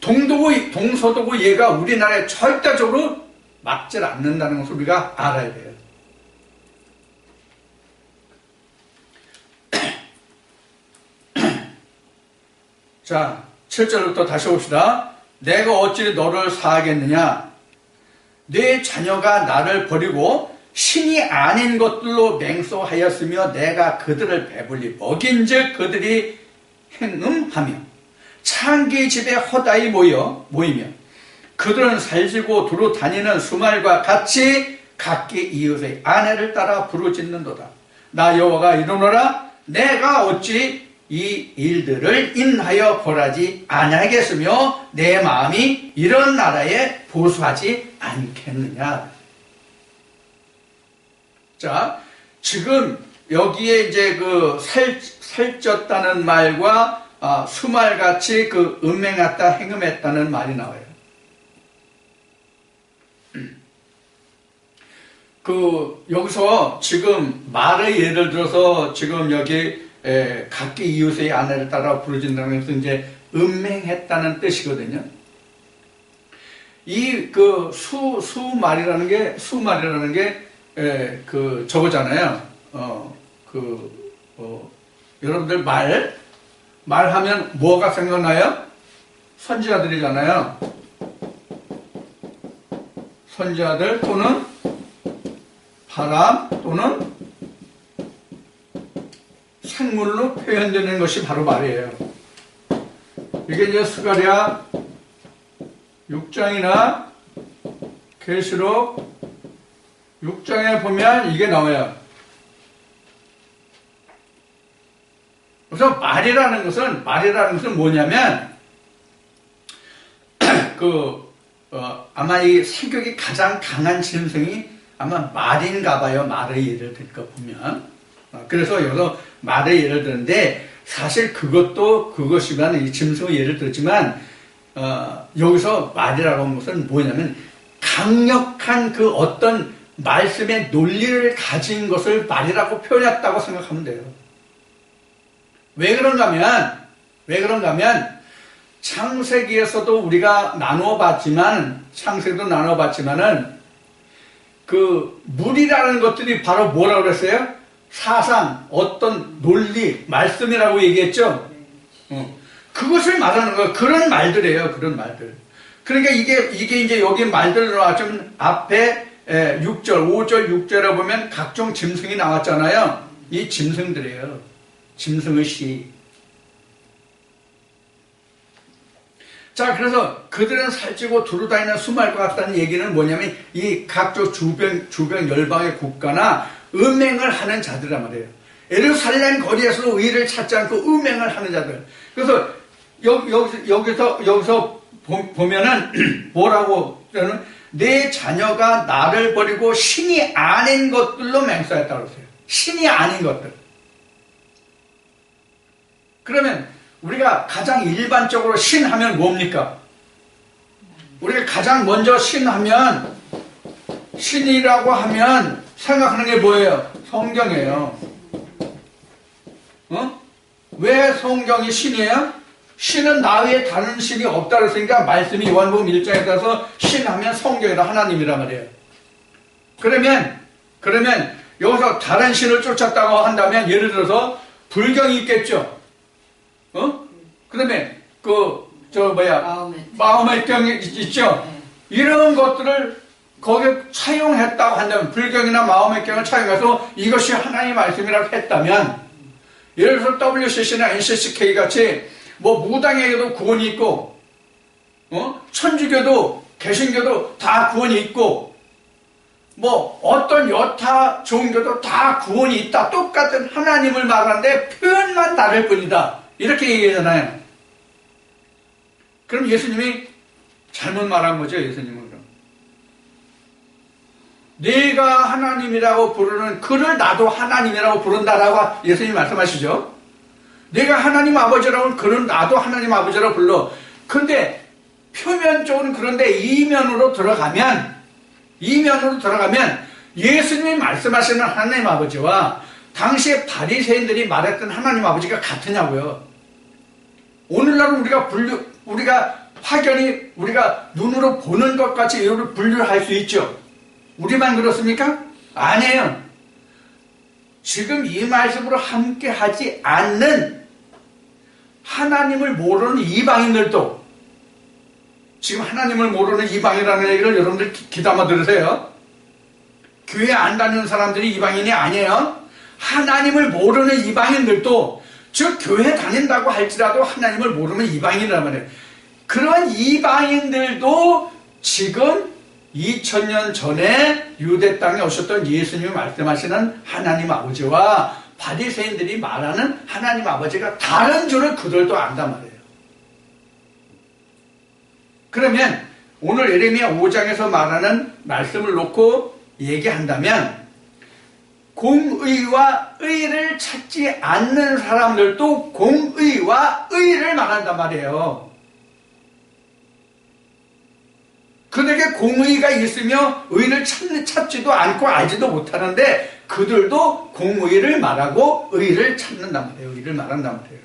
동서독의 예가 우리나라에 절대적으로 맞질 않는다는 것을 우리가 알아야 돼요. 자, 7절부터 다시 봅시다. 내가 어찌 너를 사하겠느냐? 내 자녀가 나를 버리고 신이 아닌 것들로 맹소하였으며 내가 그들을 배불리 먹인즉 그들이 행음하며 창기 집에 허다히 모이며 그들은 살지고 두루 다니는 수말과 같이 각기 이웃의 아내를 따라 부르짖는도다. 나 여호와가 이르노라. 내가 어찌 이 일들을 인하여 벌하지 아니하겠으며 내 마음이 이런 나라에 보수하지 않겠느냐. 자, 지금 여기에 이제 그 살쪘다는 말과 수말같이 그 음행했다, 행음했다는 말이 나와요. 여기서 지금 말의 예를 들어서 지금 여기 각기 이웃의 아내를 따라 부르짖는다는 것은 이제 음행했다는 뜻이거든요. 이 수말이라는 게 저거잖아요. 여러분들 말하면 뭐가 생각나요? 선지자들이잖아요. 선지자들 또는 바람 또는 생물로 표현되는 것이 바로 말이에요. 이게 이제 스가랴 6장이나 계시록 6장에 보면 이게 나와요. 그래서 말이라는 것은 뭐냐면 아마 이 성격이 가장 강한 짐승이 아마 말인가 봐요. 말의 예를 들까 보면. 그래서 여기서 말의 예를 드는데 사실 그것이면 이 짐승의 예를 들었지만 여기서 말이라고 하는 것은 뭐냐면 강력한 그 어떤 말씀의 논리를 가진 것을 말이라고 표현했다고 생각하면 돼요. 왜 그런가 하면 창세기에서도 우리가 창세기도 나눠봤지만은 그 물이라는 것들이 바로 뭐라고 그랬어요? 사상, 어떤 논리, 말씀이라고 얘기했죠? 그것을 말하는 거예요. 그런 말들이에요. 그런 말들. 그러니까 이게 이제 여기 말들 나왔지만 앞에 6절, 5절, 6절에 보면 각종 짐승이 나왔잖아요. 이 짐승들이에요. 짐승의 시. 자, 그래서 그들은 살찌고 두루다니는 수말 것 같다는 얘기는 뭐냐면 이 각종 주변 열방의 국가나 음행을 하는 자들이란 말이에요. 예루살렘 거리에서도 의를 찾지 않고 음행을 하는 자들. 그래서 여기서 보면은 뭐라고 저는 내 자녀가 나를 버리고 신이 아닌 것들로 맹세했다고 그랬어요. 신이 아닌 것들. 그러면 우리가 가장 일반적으로 신하면 뭡니까? 우리가 가장 먼저 신하면, 신이라고 하면 생각하는 게 뭐예요? 성경이에요. 왜 성경이 신이에요? 신은 나 외에 다른 신이 없다 그랬으니까 말씀이 요한복음 1장에 따라서 신하면 성경이라 하나님이라 말이에요. 그러면 여기서 다른 신을 쫓았다고 한다면 예를 들어서 불경이 있겠죠. 그다음에 마음의 병이 있죠. 이런 것들을 거기에 차용했다고 한다면 불경이나 마음의 병을 차용해서 이것이 하나님의 말씀이라고 했다면 예를 들어서 WCC나 NCCK 같이 뭐 무당에게도 구원이 있고 천주교도 개신교도 다 구원이 있고 뭐 어떤 여타 종교도 다 구원이 있다. 똑같은 하나님을 말하는데 표현만 다를 뿐이다. 이렇게 얘기하잖아요. 그럼 예수님이 잘못 말한 거죠. 예수님은 그럼. 내가 하나님이라고 부르는 그를 나도 하나님이라고 부른다라고 예수님이 말씀하시죠. 내가 하나님 아버지라고 그는 나도 하나님 아버지라고 불러. 근데 표면적으로는 그런데 이면으로 들어가면 예수님이 말씀하시는 하나님 아버지와 당시에 바리새인들이 말했던 하나님 아버지가 같으냐고요. 오늘날은 우리가 확연히 우리가 눈으로 보는 것 같이 이를 분류할 수 있죠. 우리만 그렇습니까? 아니에요. 지금 이 말씀으로 함께 하지 않는 하나님을 모르는 이방인들도 지금 하나님을 모르는 이방이라는 얘기를 여러분들 귀담아 들으세요. 교회 안 다니는 사람들이 이방인이 아니에요. 하나님을 모르는 이방인들도 즉 교회 다닌다고 할지라도 하나님을 모르는 이방인이란 말이에요. 그런 이방인들도 지금 2000년 전에 유대 땅에 오셨던 예수님이 말씀하시는 하나님 아버지와 바리새인들이 말하는 하나님 아버지가 다른 줄을 그들도 안단 말이에요. 그러면 오늘 예레미야 5장에서 말하는 말씀을 놓고 얘기한다면 공의와 의를 찾지 않는 사람들도 공의와 의를 말한단 말이에요. 그들에게 공의가 있으며 의를 찾지도 않고 알지도 못하는데 그들도 공의를 말하고 의를 찾는단 말이에요. 의를 말한단 말이에요.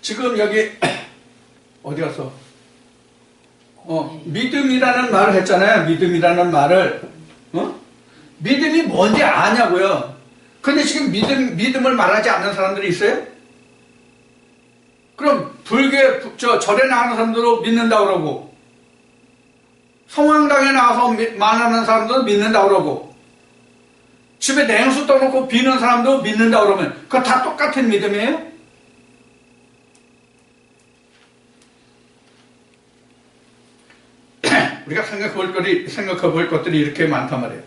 지금 여기 어디 갔어? 믿음이라는 말을 했잖아요. 믿음이라는 말을 믿음이 뭔지 아냐고요. 근데 지금 믿음을 말하지 않는 사람들이 있어요? 그럼 절에 나가는 사람들도 믿는다 그러고 성황당에 나가서 말하는 사람도 믿는다 그러고 집에 냉수 떠놓고 비는 사람도 믿는다 그러면 그거 다 똑같은 믿음이에요? 우리가 생각해 볼 것들이 이렇게 많단 말이에요.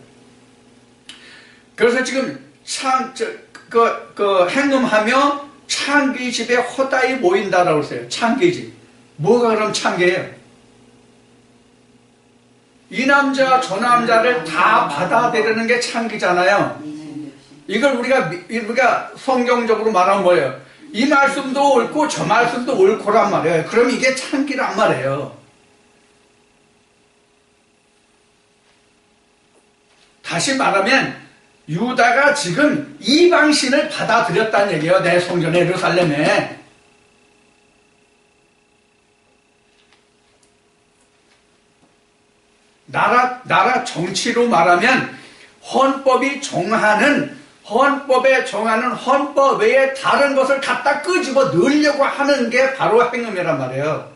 그래서 지금 행음하며 창기집에 허다히 모인다라고 했어요. 창기집. 뭐가 그럼 창기예요? 이 남자 저 남자를 다 받아들이는 게 창기잖아요. 이걸 우리가 성경적으로 말하면 뭐예요? 이 말씀도 옳고 저 말씀도 옳고란 말이에요. 그럼 이게 창기란 말이에요. 다시 말하면 유다가 지금 이방신을 받아들였다는 얘기예요. 내 성전 예루살렘에. 나라 정치로 말하면 헌법에 정하는 헌법 외에 다른 것을 갖다 끄집어 넣으려고 하는 게 바로 행음이란 말이에요.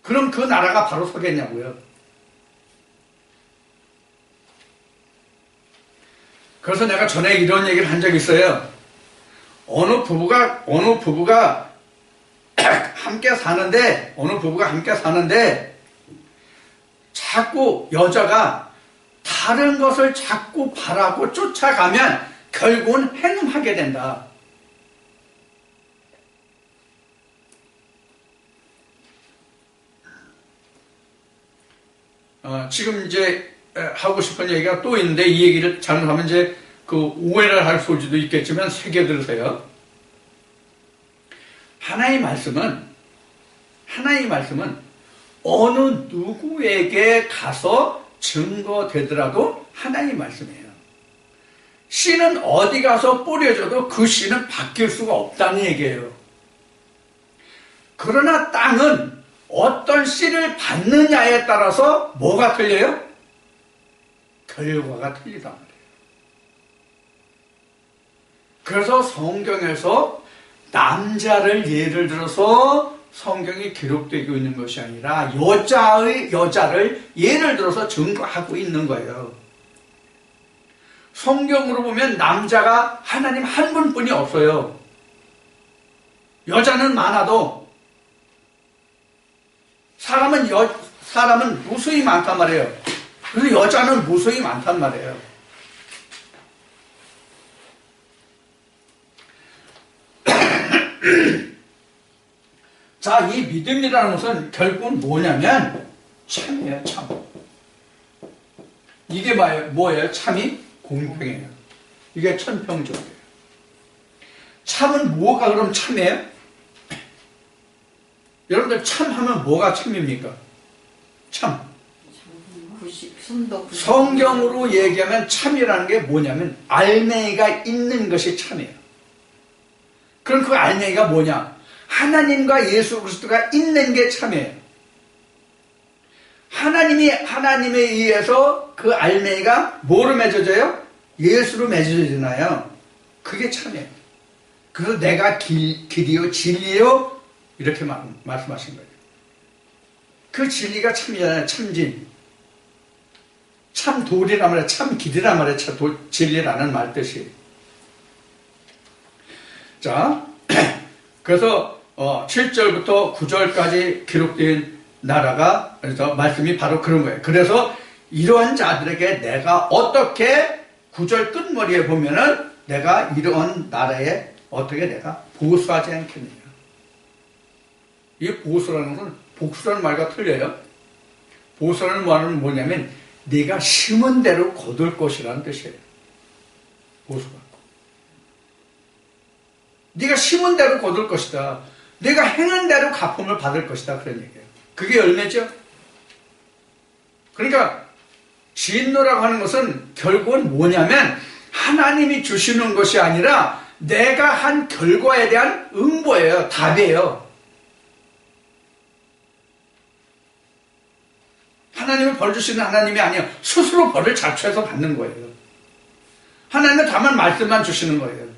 그럼 그 나라가 바로 서겠냐고요. 그래서 내가 전에 이런 얘기를 한 적이 있어요. 어느 부부가 함께 사는데 자꾸 여자가 다른 것을 자꾸 바라고 쫓아가면 결국은 행음하게 된다. 지금 이제 하고 싶은 얘기가 또 있는데 이 얘기를 잘못하면 이제 그 오해를 할 수도 있겠지만 새겨 들으세요. 하나님의 말씀은 어느 누구에게 가서 증거되더라도 하나님의 말씀이에요. 씨는 어디 가서 뿌려져도 그 씨는 바뀔 수가 없다는 얘기예요. 그러나 땅은 어떤 씨를 받느냐에 따라서 뭐가 틀려요? 결과가 틀리단 말이에요. 그래서 성경에서 남자를 예를 들어서 성경이 기록되고 있는 것이 아니라 여자를 예를 들어서 증거하고 있는 거예요. 성경으로 보면 남자가 하나님 한 분뿐이 없어요. 여자는 많아도 사람은 무수히 많단 말이에요. 그래서 여자는 무수히 많단 말이에요. 자, 이 믿음이라는 것은 결국은 뭐냐면 참이에요, 참. 이게 뭐예요? 참이 공평해요. 이게 천평적이에요. 참은 뭐가 그럼 참이에요? 여러분들 참하면 뭐가 참입니까? 참. 성경으로 얘기하면 참이라는 게 뭐냐면 알맹이가 있는 것이 참이에요. 그럼 그 알맹이가 뭐냐? 하나님과 예수 그리스도가 있는 게 참이에요. 하나님에 의해서 그 알맹이가 뭐로 맺어져요? 예수로 맺어지잖아요. 그게 참이에요. 그래서 내가 길이요 진리요 이렇게 말씀하신 거예요. 그 진리가 참이잖아요. 참진. 참 돌이란 말이에요. 참 길이란 말이에요. 진리라는 말 뜻이. 자, 그래서 7절부터 9절까지 기록된 나라가 그래서 말씀이 바로 그런 거예요. 그래서 이러한 자들에게 내가 어떻게 9절 끝머리에 보면은 내가 이러한 나라에 어떻게 내가 보수하지 않겠느냐. 이 보수라는 것은 복수라는 말과 틀려요. 보수라는 말은 뭐냐면 네가 심은 대로 거둘 것이라는 뜻이에요. 보수가. 네가 심은 대로 거둘 것이다. 네가 행한 대로 갚음을 받을 것이다. 그런 얘기예요. 그게 열매죠. 그러니까 진노라고 하는 것은 결국은 뭐냐면 하나님이 주시는 것이 아니라 내가 한 결과에 대한 응보예요. 답이에요. 하나님은 벌 주시는 하나님이 아니에요. 스스로 벌을 자초해서 받는 거예요. 하나님은 다만 말씀만 주시는 거예요.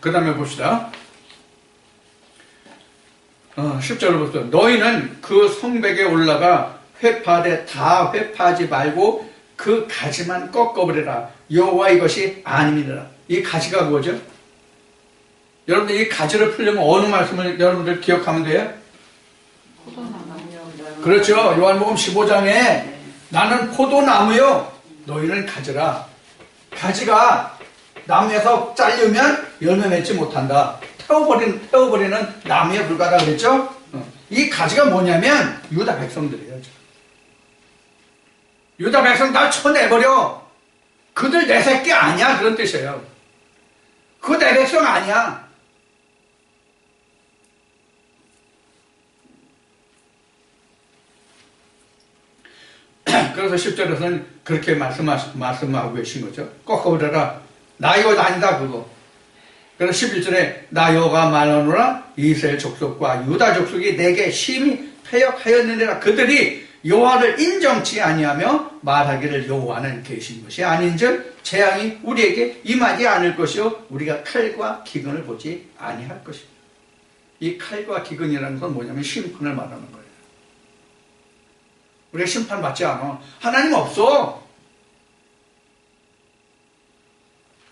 그 다음에 봅시다. 10절로부터 너희는 그 성벽에 올라가 회파되 다 회파하지 말고 그 가지만 꺾어버리라. 여호와 이것이 아님이니라. 이 가지가 뭐죠? 여러분들 이 가지를 풀려면 어느 말씀을 여러분들 기억하면 돼요? 그렇죠. 요한복음 15장에 나는 포도나무요 너희는 가지라. 가지가 나무에서 잘리면 열매 맺지 못한다. 태워버리는 나무에 불과하다 그랬죠? 이 가지가 뭐냐면 유다 백성들이에요. 유다 백성 다 쳐내버려. 그들 내 새끼 아니야. 그런 뜻이에요. 그거 내 백성 아니야. 그래서 10절에서는 그렇게 말씀하고 계신 거죠. 꺾어버려라. 나 이거 아니다 그거. 그래서 11절에 나 여호와가 말하노라 이스라엘 족속과 유다 족속이 내게 심히 패역하였느니라. 그들이 여호와를 인정치 아니하며 말하기를 여호와는 계신 것이 아닌즉 재앙이 우리에게 임하지 않을 것이요 우리가 칼과 기근을 보지 아니할 것이다. 이 칼과 기근이라는 건 뭐냐면 심판을 말하는 거예요. 우리가 심판 받지 않아. 하나님 없어.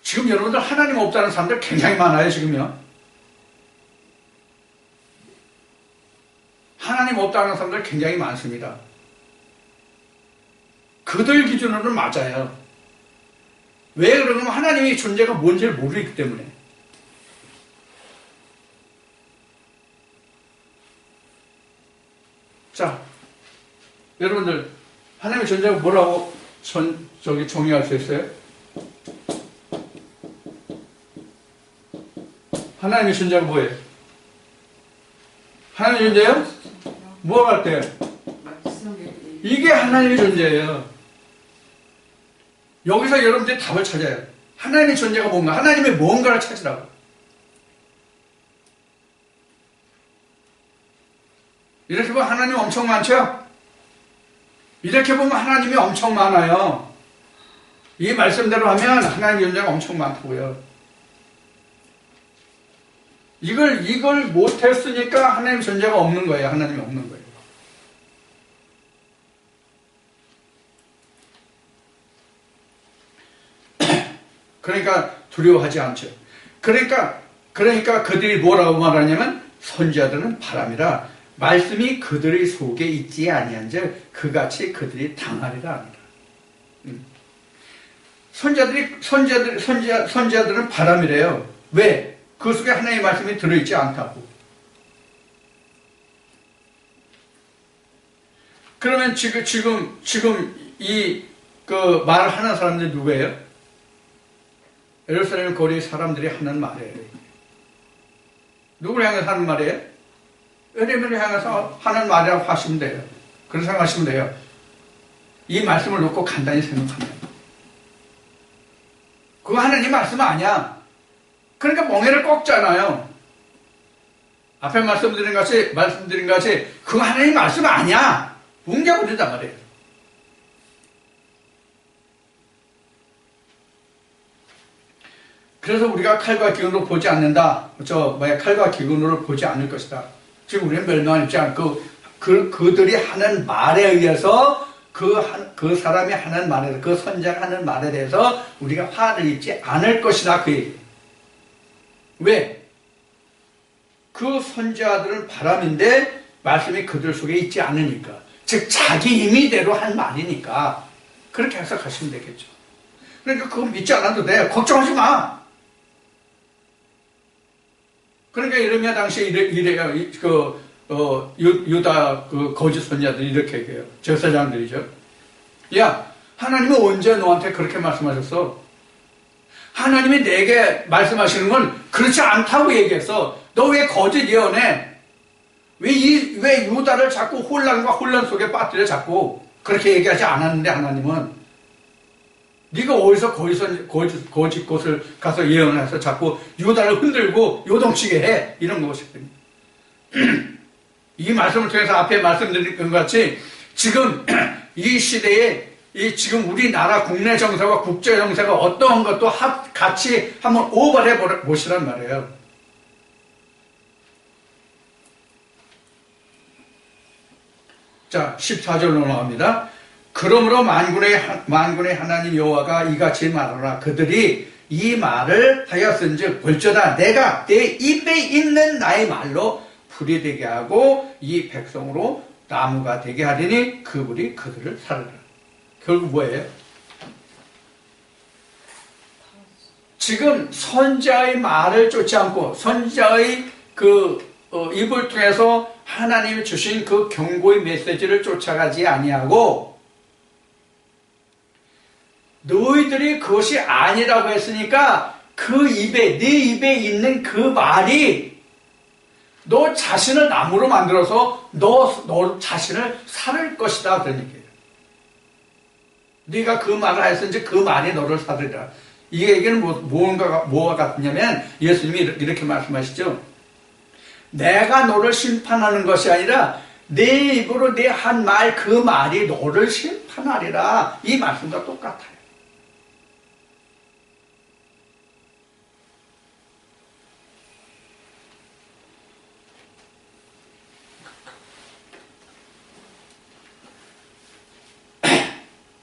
지금 여러분들 하나님 없다는 사람들 굉장히 많아요, 지금요. 하나님 없다는 사람들 굉장히 많습니다. 그들 기준으로는 맞아요. 왜 그러냐면 하나님의 존재가 뭔지를 모르기 때문에. 자, 여러분들 하나님의 존재가 뭐라고 정의할 수 있어요? 하나님의 존재가 뭐예요? 하나님의 존재요? 뭐가 같아요? 이게 하나님의 존재예요. 여기서 여러분들이 답을 찾아요. 하나님의 존재가 뭔가, 하나님의 뭔가를 찾으라고. 이렇게 보면 하나님 엄청 많죠? 이렇게 보면 하나님이 엄청 많아요. 이 말씀대로 하면 하나님의 존재가 엄청 많다고요. 이걸 못했으니까 하나님의 존재가 없는 거예요. 하나님이 없는 거예요. 그러니까 두려워하지 않죠. 그러니까 그들이 뭐라고 말하냐면 선지자들은 바람이라 말씀이 그들의 속에 있지 아니한즉 그같이 그들이 당하리라 합니다. 선지자들은 바람이래요. 왜? 그 속에 하나님의 말씀이 들어있지 않다고. 그러면 지금 그 말을 하는 사람들이 누구예요? 예루살렘 거리 사람들이 하는 말이에요. 누구를 향해서 하는 말이에요? 예레미야를 향해서 하는 말이라고 하시면 돼요. 그런 생각하시면 돼요. 이 말씀을 놓고 간단히 생각하면. 그거 하나님 말씀 아니야. 그러니까 멍해를 꺾잖아요. 앞에 말씀드린 것이 그거 하나님 말씀 아니야. 뭉개버린단 말이에요. 그래서 우리가 칼과 기근으로 보지 않는다. 칼과 기근으로 보지 않을 것이다. 지금 우리는 멸망을 입지 않고 그들이 하는 말에 의해서 그 사람이 하는 말에 그 선자가 하는 말에 대해서 우리가 화를 입지 않을 것이다. 그 얘기예요. 왜? 그 선지자들은 바람인데 말씀이 그들 속에 있지 않으니까. 즉 자기 임의대로 한 말이니까 그렇게 해석하시면 되겠죠. 그러니까 그거 믿지 않아도 돼. 걱정하지 마. 그러니까 예레미야 당시에 이래요. 유다 거짓 선지자들이 이렇게 얘기해요. 제사장들이죠. 야, 하나님은 언제 너한테 그렇게 말씀하셨어? 하나님이 내게 말씀하시는 건 그렇지 않다고 얘기했어. 너 왜 거짓 예언해? 왜 유다를 자꾸 혼란과 혼란 속에 빠뜨려 자꾸 그렇게 얘기하지 않았는데 하나님은 네가 어디서 거짓 곳을 가서 예언해서 자꾸 유다를 흔들고 요동치게 해. 이런 것이거든요. 이 말씀을 통해서 앞에 말씀드린 것 같이 지금 이 시대에 지금 우리나라 국내 정세와 국제 정세가 어떠한 것도 같이 한번 오버해 보시란 말이에요. 자, 14절로 나옵니다. 그러므로 만군의 하나님 여호와가 이같이 말하라. 그들이 이 말을 하였은즉 볼지어다 내가 내 입에 있는 나의 말로 불이 되게 하고 이 백성으로 나무가 되게 하리니 그 불이 그들을 살리라. 결국 뭐예요? 지금 선지자의 말을 쫓지 않고 선지자의 입을 통해서 하나님이 주신 그 경고의 메시지를 쫓아가지 아니하고 너희들이 그것이 아니라고 했으니까 네 입에 있는 그 말이 너 자신을 나무로 만들어서 너 자신을 살을 것이다. 그런 얘기예요. 네가 그 말을 했으니 그 말이 너를 살으리라. 이게 뭐와 같냐면 예수님이 이렇게 말씀하시죠. 내가 너를 심판하는 것이 아니라 내 입으로 내 한 말 그 말이 너를 심판하리라. 이 말씀과 똑같아요.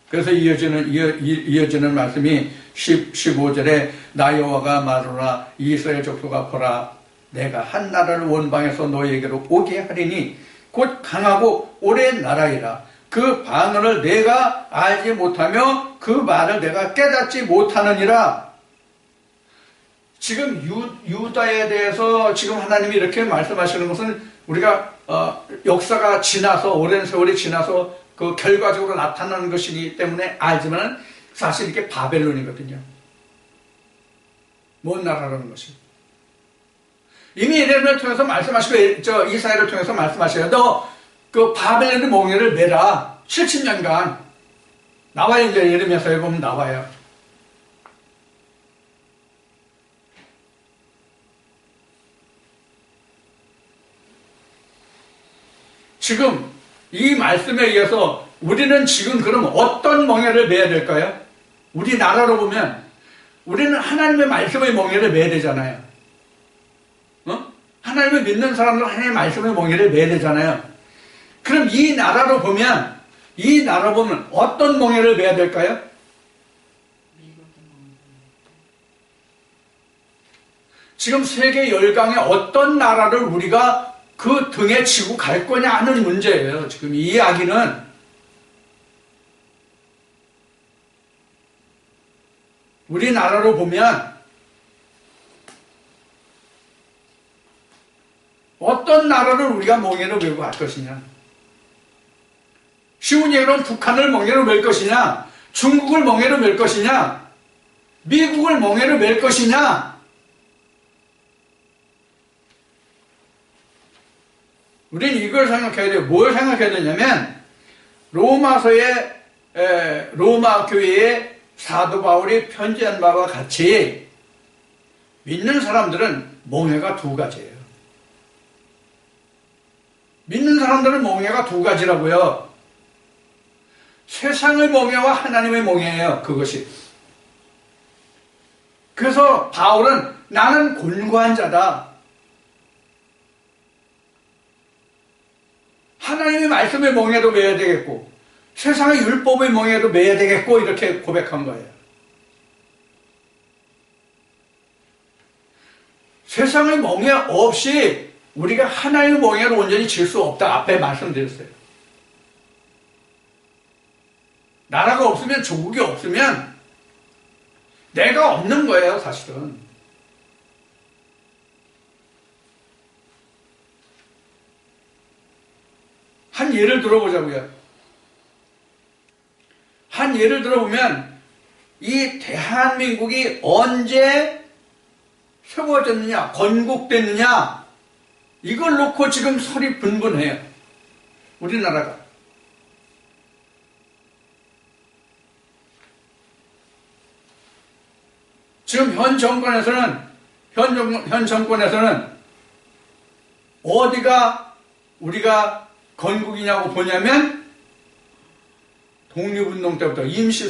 그래서 이어지는 말씀이 15절에 나 여호와가 말하노라 이스라엘 족속아 보라 내가 한 나라를 원방에서 너희에게로 오게 하리니 곧 강하고 오랜 나라이라 그 반언을 내가 알지 못하며 그 말을 내가 깨닫지 못하느니라. 지금 유다에 대해서 지금 하나님이 이렇게 말씀하시는 것은 우리가 역사가 지나서 오랜 세월이 지나서 그 결과적으로 나타나는 것이기 때문에 알지만 사실 이게 바벨론이거든요. 먼 나라라는 것이. 이미 예레미야를 통해서 말씀하시고 이사야를 통해서 말씀하셔요. 너 그 바벨론의 몽해를 매라. 70년간 나와요. 이제 예레미야서에 보면 나와요. 지금 이 말씀에 의해서 우리는 지금 그럼 어떤 멍에를 매야 될까요? 우리나라로 보면 우리는 하나님의 말씀의 멍에를 매야 되잖아요. 하나님을 믿는 사람들 하나님의 말씀의 멍에를 매야 되잖아요. 그럼 이 나라 보면 어떤 멍에를 매야 될까요? 지금 세계 열강의 어떤 나라를 우리가 그 등에 지고 갈 거냐 하는 문제예요. 지금 이 이야기는. 우리나라로 보면 어떤 나라를 우리가 멍에로 메고 갈 것이냐. 쉬운 얘기로는 북한을 멍에로 맬 것이냐, 중국을 멍에로 맬 것이냐, 미국을 멍에로 맬 것이냐. 우리는 이걸 생각해야 돼요. 뭘 생각해야 되냐면 로마서의 로마 교회의 사도 바울이 편지한 바와 같이 믿는 사람들은 멍해가 두 가지예요. 믿는 사람들은 멍해가 두 가지라고요. 세상의 멍해와 하나님의 멍해예요. 그것이. 그래서 바울은 나는 곤고한 자다. 하나님의 말씀의 멍에도 매야 되겠고 세상의 율법의 멍에도 매야 되겠고 이렇게 고백한 거예요. 세상의 멍에 없이 우리가 하나님의 멍에로 온전히 질 수 없다. 앞에 말씀드렸어요. 나라가 없으면 조국이 없으면 내가 없는 거예요. 사실은. 한 예를 들어보자고요. 한 예를 들어보면 이 대한민국이 언제 세워졌느냐, 건국됐느냐 이걸 놓고 지금 설이 분분해요. 우리나라가. 지금 현 정권에서는 어디가 우리가 건국이냐고 보냐면 독립운동 때부터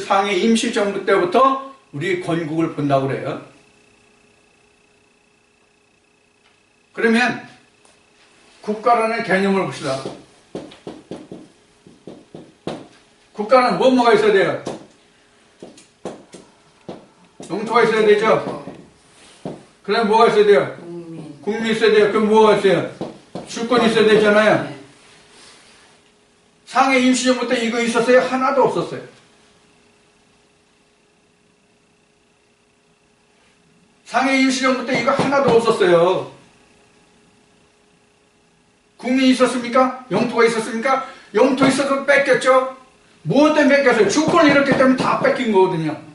상해 임시정부 때부터 우리 건국을 본다고 그래요. 그러면 국가라는 개념을 봅시다. 국가는 뭐가 있어야 돼요? 영토가 있어야 되죠? 그다음에 뭐가 있어야 돼요? 국민이 있어야 돼요. 그럼 뭐가 있어요? 주권이 있어야 되잖아요. 상해 임시정부 때 이거 있었어요? 하나도 없었어요. 상해 임시정부 때 이거 하나도 없었어요. 국민이 있었습니까? 영토가 있었습니까? 영토 있어서 뺏겼죠? 무엇 때문에 뺏겼어요? 주권을 잃었기 때문에 다 뺏긴 거거든요.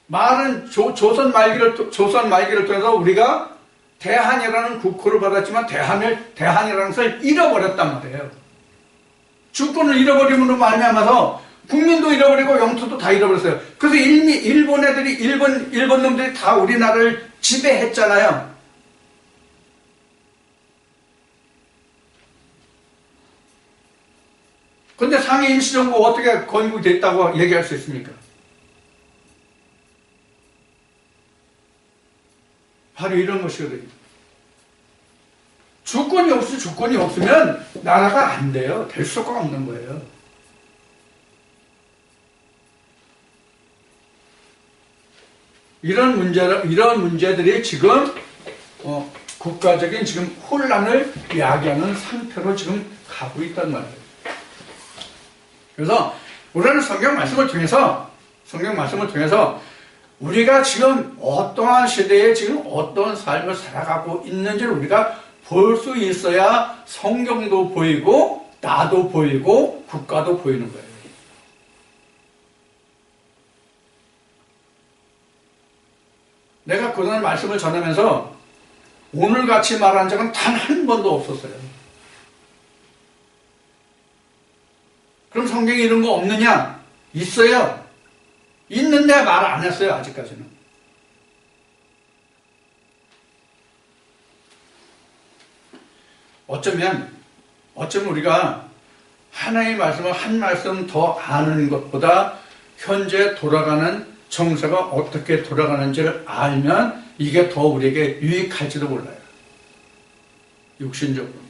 말은 조선 말기를 통해서 우리가 대한이라는 국호를 받았지만 대한이라는 것을 잃어버렸단 말이에요. 주권을 잃어버림으로 말미암아서 국민도 잃어버리고 영토도 다 잃어버렸어요. 그래서 일본 애들이, 일본 놈들이 다 우리나라를 지배했잖아요. 근데 상해 임시정부가 어떻게 건국됐다고 얘기할 수 있습니까? 바로 이런 것이거든요. 주권이 없으면 나라가 안 돼요. 될 수가 없는 거예요. 이런 문제들이 지금 국가적인 지금 혼란을 야기하는 상태로 지금 가고 있단 말이에요. 그래서 우리는 성경 말씀을 통해서 우리가 지금 어떠한 시대에 지금 어떤 삶을 살아가고 있는지를 우리가 볼 수 있어야 성경도 보이고 나도 보이고 국가도 보이는 거예요. 내가 그런 말씀을 전하면서 오늘같이 말한 적은 단 한 번도 없었어요. 그럼 성경에 이런 거 없느냐? 있어요. 있는데 말 안 했어요. 아직까지는. 어쩌면 우리가 하나님의 말씀을 한 말씀 더 아는 것보다 현재 돌아가는 정세가 어떻게 돌아가는지를 알면 이게 더 우리에게 유익할지도 몰라요. 육신적으로.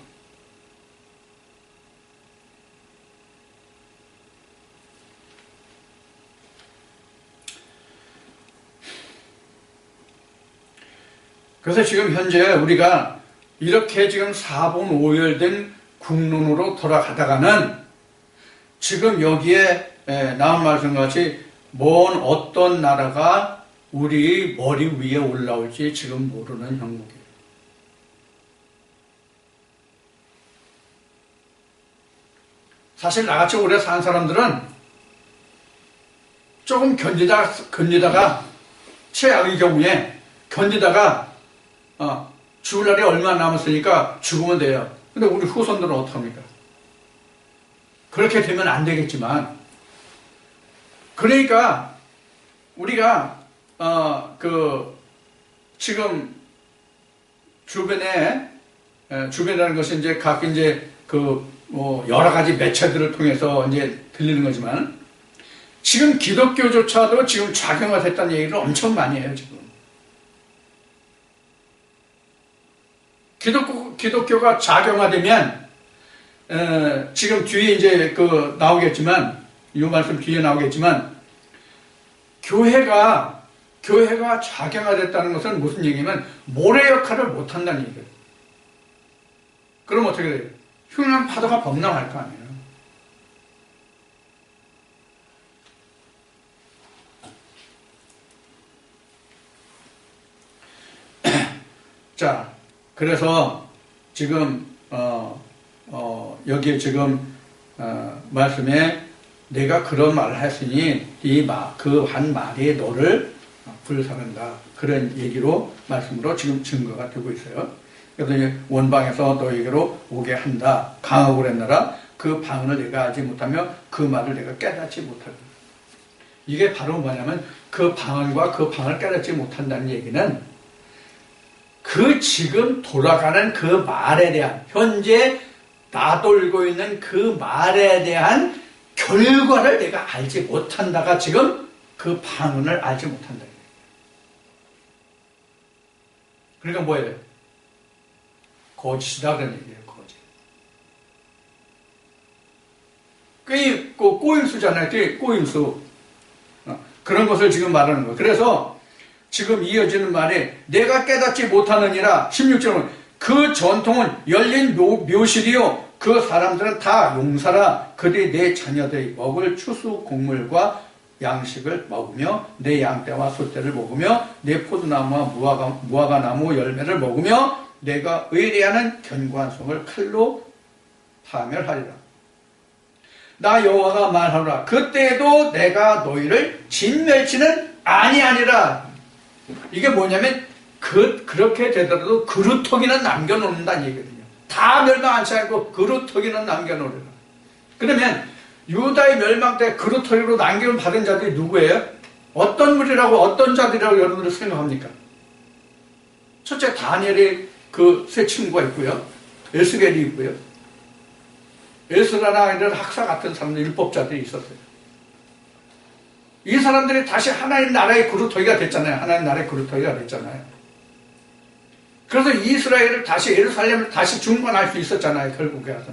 그래서 지금 현재 우리가 이렇게 지금 사분오열된 국론으로 돌아가다가는 지금 여기에 나온 말씀같이 먼 어떤 나라가 우리 머리 위에 올라올지 지금 모르는 형국이에요. 사실 나같이 오래 산 사람들은 조금 견디다가 최악의 경우에 견디다가 죽을 날이 얼마 남았으니까 죽으면 돼요. 근데 우리 후손들은 어떡합니까? 그렇게 되면 안 되겠지만, 그러니까 우리가 지금 주변이라는 것이 이제 각 이제 여러 가지 매체들을 통해서 이제 들리는 거지만, 지금 기독교조차도 지금 좌경화됐다는 얘기를 엄청 많이 해요, 지금. 기독교가 좌경화되면, 지금 뒤에 이제 나오겠지만, 이 말씀 뒤에 나오겠지만, 교회가 좌경화됐다는 것은 무슨 얘기냐면, 모래 역할을 못한다는 얘기예요. 그럼 어떻게 돼요? 흉한 파도가 범람할 거 아니에요. 자, 그래서 지금 여기에 지금 말씀에 내가 그런 말을 했으니 그 한 말이 너를 불사른다, 그런 얘기로 말씀으로 지금 증거가 되고 있어요. 그래서 원방에서 너에게로 오게 한다, 강하고 그랬나라. 그 방언을 내가 알지 못하며 그 말을 내가 깨닫지 못하다. 이게 바로 뭐냐면 그 방언과 그 방을 깨닫지 못한다는 얘기는 그 지금 돌아가는 그 말에 대한, 현재 나돌고 있는 그 말에 대한 결과를 내가 알지 못한다가 지금 그 방언을 알지 못한다. 그러니까 뭐예요? 거짓이다, 그런 얘기예요. 거짓. 꼬임수잖아요. 꼬임수. 그런 것을 지금 말하는 거예요. 그래서 지금 이어지는 말이 내가 깨닫지 못하느니라. 16절은 그 전통은 열린 묘실이요 그 사람들은 다 용사라. 그들이 내 자녀들이 먹을 추수 곡물과 양식을 먹으며 내 양떼와 소떼를 먹으며 내 포도나무와 무화과나무 열매를 먹으며 내가 의뢰하는 견고한 성을 칼로 파멸하리라. 나 여호와가 말하노라. 그때에도 내가 너희를 진멸치는 아니하니라. 이게 뭐냐면 그렇게 되더라도 그루터기는 남겨놓는다는 얘기거든요. 다 멸망하지 않고 그루터기는 남겨놓으라. 그러면 유다의 멸망 때 그루터기로 남김을 받은 자들이 누구예요? 어떤 무리라고 어떤 자들이라고 여러분들 생각합니까? 첫째 다니엘의 그 세 친구가 있고요. 에스겔이 있고요. 에스라나 이런 학사 같은 사람들, 율법자들이 있었어요. 이 사람들이 다시 하나님 나라의 그루터기가 됐잖아요. 하나님 나라의 그루터기가 됐잖아요. 그래서 이스라엘을 다시, 예루살렘을 다시 중건할 수 있었잖아요. 결국에 와서.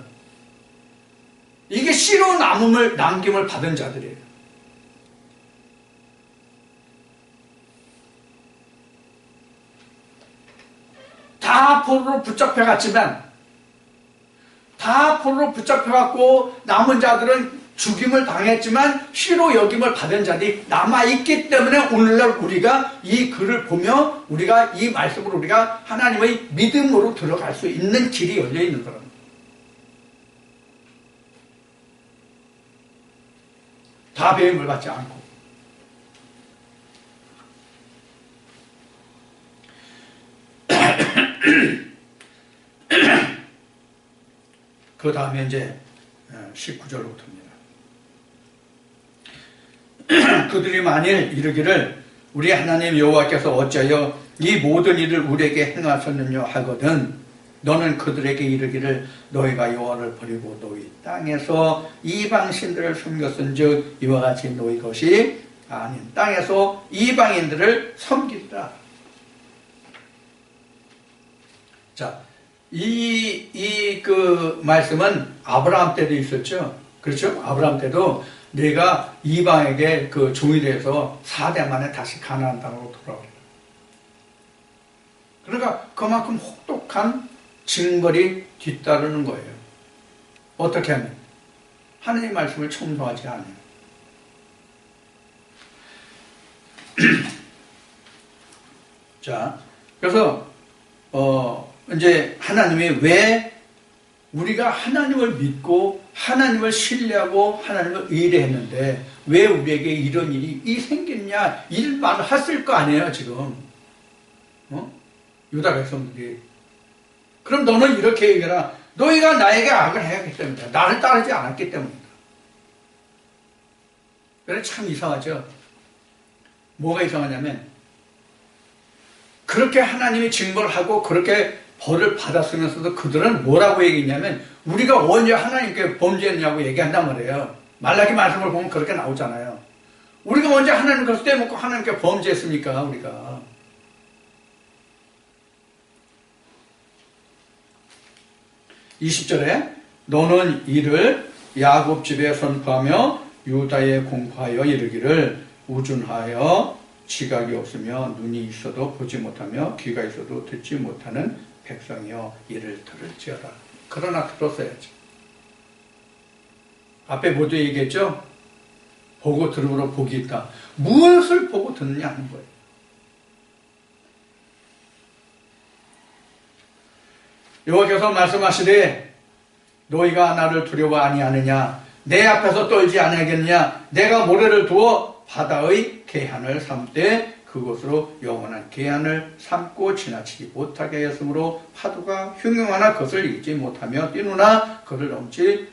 이게 씨로 남김을 받은 자들이에요. 다 포로로 붙잡혀갔지만, 다 포로로 붙잡혀갔고 남은 자들은 죽임을 당했지만 씨로 여김을 받은 자들이 남아있기 때문에 오늘날 우리가 이 글을 보며 우리가 이 말씀으로 우리가 하나님의 믿음으로 들어갈 수 있는 길이 열려있는 거랍니다. 다 배임을 받지 않고. 그 다음에 이제 19절로부터입니다. 그들이 만일 이르기를 우리 하나님 여호와께서 어찌하여 이 모든 일을 우리에게 행하셨느냐 하거든 너는 그들에게 이르기를 너희가 여호와를 버리고 너희 땅에서 이방신들을 섬겼은즉 이와 같이 너희 것이 아닌 땅에서 이방인들을 섬기리라. 자, 그 말씀은 아브라함 때도 있었죠. 그렇죠? 아브라함 때도 내가 이방에게 그 종이 돼서 4대 만에 다시 가나안 땅으로 돌아오리라. 그러니까 그만큼 혹독한 징벌이 뒤따르는 거예요. 어떻게 하면? 하나님의 말씀을 청소하지 않아요. 자, 그래서 이제 하나님이 왜 우리가 하나님을 믿고 하나님을 신뢰하고 하나님을 의뢰했는데 왜 우리에게 이런 일이 생겼냐 이 말을 했을 거 아니에요 지금. 유다 백성들이. 그럼 너는 이렇게 얘기해라. 너희가 나에게 악을 해야기 때문이다. 나를 따르지 않았기 때문이다. 그래 참 이상하죠. 뭐가 이상하냐면 그렇게 하나님이 징벌을 하고 그렇게 벌을 받았으면서도 그들은 뭐라고 얘기했냐면 우리가 언제 하나님께 범죄했냐고 얘기한단 말이에요. 말라기 말씀을 보면 그렇게 나오잖아요. 우리가 언제 하나님 것을 떼먹고 하나님께 범죄했습니까? 우리가. (20절에) 너는 이를 야곱 집에 선포하며 유다에 공포하여 이르기를 우준하여 지각이 없으며 눈이 있어도 보지 못하며 귀가 있어도 듣지 못하는 백성이여 이를 들을지어다. 그러나 들었어야지. 앞에 모두 얘기했죠? 보고 들음으로 복이 있다. 무엇을 보고 듣느냐 하는 거예요. 여호와께서 말씀하시되 너희가 나를 두려워 아니하느냐 내 앞에서 떨지 아니하겠느냐 내가 모래를 두어 바다의 계한을 삼되 그곳으로 영원한 계한을 삼고 지나치지 못하게 하였으므로 파도가 흉흉하나 그것을 잊지 못하며 뛰노나 그를 넘지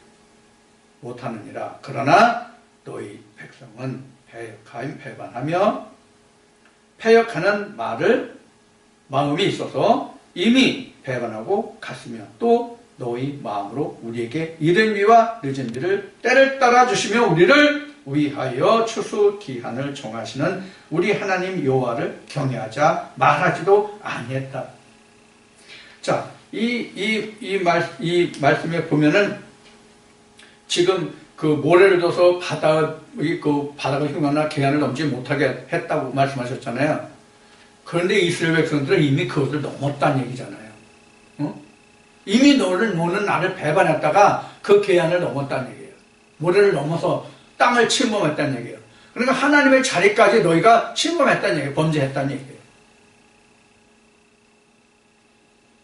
못하느니라. 그러나 너희 백성은 배반하며 패역하는 마음이 있어서 이미 배반하고 갔으며 또 너희 마음으로 우리에게 이른 비와 늦은 비를 때를 따라 주시며 우리를 위하여 추수 기한을 정하시는 우리 하나님 여호와를 경외하자 말하지도 아니했다. 자, 이 말씀에 보면은 지금 그 모래를 둬서 바다가 흉하나 계한을 넘지 못하게 했다고 말씀하셨잖아요. 그런데 이스라엘 백성들은 이미 그것을 넘었다는 얘기잖아요. 이미 너는 나를 배반했다가 그 계한을 넘었다는 얘기예요. 모래를 넘어서 땅을 침범했다는 얘기예요. 그러니까 하나님의 자리까지 너희가 침범했다는 얘기예요. 범죄했다는 얘기예요.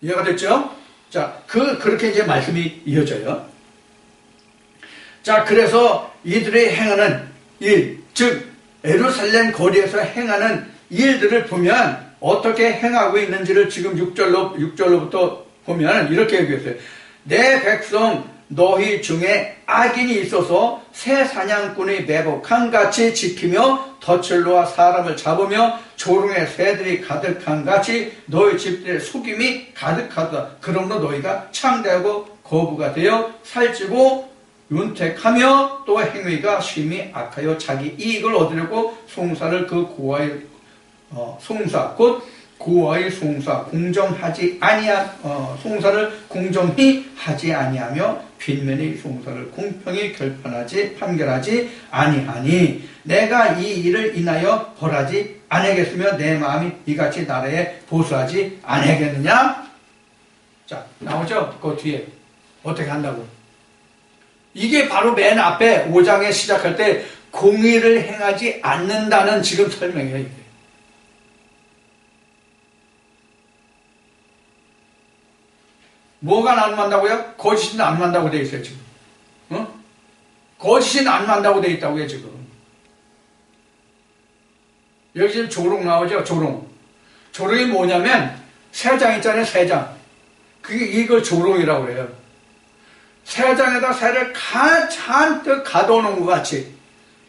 이해가 됐죠? 자, 그렇게 이제 말씀이 이어져요. 자, 그래서 이들이 행하는 일, 즉 예루살렘 거리에서 행하는 일들을 보면 어떻게 행하고 있는지를 지금 6절로부터 보면 이렇게 얘기했어요. 내 백성 너희 중에 악인이 있어서 새 사냥꾼의 매복한 같이 지키며 덫을 놓아 사람을 잡으며 조롱의 새들이 가득한 같이 너희 집들의 속임이 가득하다. 그러므로 너희가 창대하고 거부가 되어 살찌고 윤택하며 또 행위가 심히 악하여 자기 이익을 얻으려고 송사를 그 고아의 송사 곧 고아의 송사 공정하지 아니한 송사를 공정히 하지 아니하며 빈면의 송사를 공평히 판결하지 아니하니 내가 이 일을 인하여 벌하지 아니하겠으며 내 마음이 이같이 나라에 보수하지 아니하겠느냐. 자, 나오죠? 그 뒤에 어떻게 한다고. 이게 바로 맨 앞에 5장에 시작할 때 공의를 행하지 않는다는 지금 설명이에요. 이게. 뭐가 난무한다고요? 거짓이 난무한다고 되어 있어요, 지금. 거짓이 난무한다고 되어 있다고요, 지금. 여기 지금 조롱 나오죠, 조롱. 조롱이 뭐냐면, 세 장 있잖아요, 세 장. 이걸 조롱이라고 해요. 세 장에다 새를 잔뜩 가둬놓은 것 같이.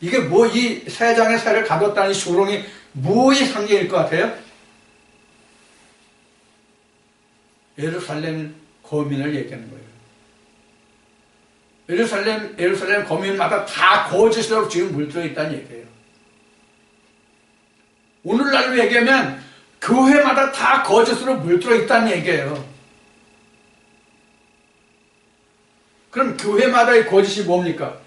이게 뭐, 이 세 장에 새를 가뒀다는 이 조롱이 뭐의 상징일 것 같아요? 예루살렘 거민을 얘기하는 거예요. 예루살렘 거민마다 다 거짓으로 지금 물들어 있다는 얘기예요. 오늘날로 얘기하면 교회마다 다 거짓으로 물들어 있다는 얘기예요. 그럼 교회마다의 거짓이 뭡니까?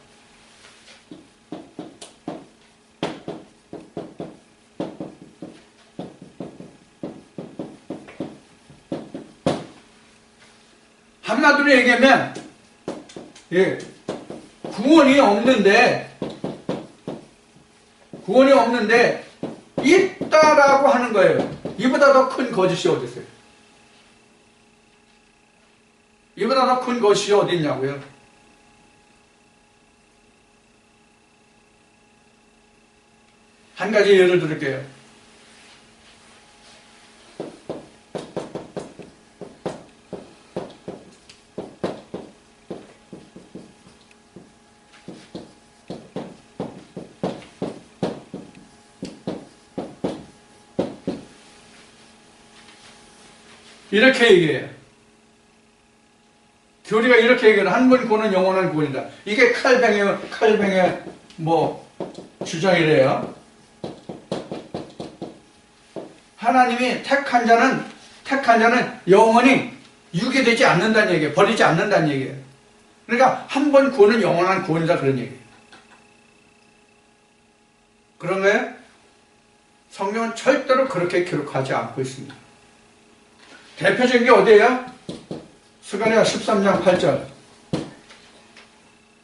한마디로 얘기하면 구원이 없는데 있다라고 하는 거예요. 이보다 더 큰 거짓이 어디 있어요? 이보다 더 큰 거짓이 어디 있냐고요? 한 가지 예를 들을게요. 이렇게 얘기해요. 교리가 이렇게 얘기해요. 한 번 구원은 영원한 구원이다. 이게 칼뱅의 주장이래요. 하나님이 택한 자는 영원히 유괴되지 않는다는 얘기예요. 버리지 않는다는 얘기예요. 그러니까 한 번 구원은 영원한 구원이다 그런 얘기예요. 그런 거예요? 성경은 절대로 그렇게 기록하지 않고 있습니다. 대표적인 게 어디예요? 스가랴 13장 8절.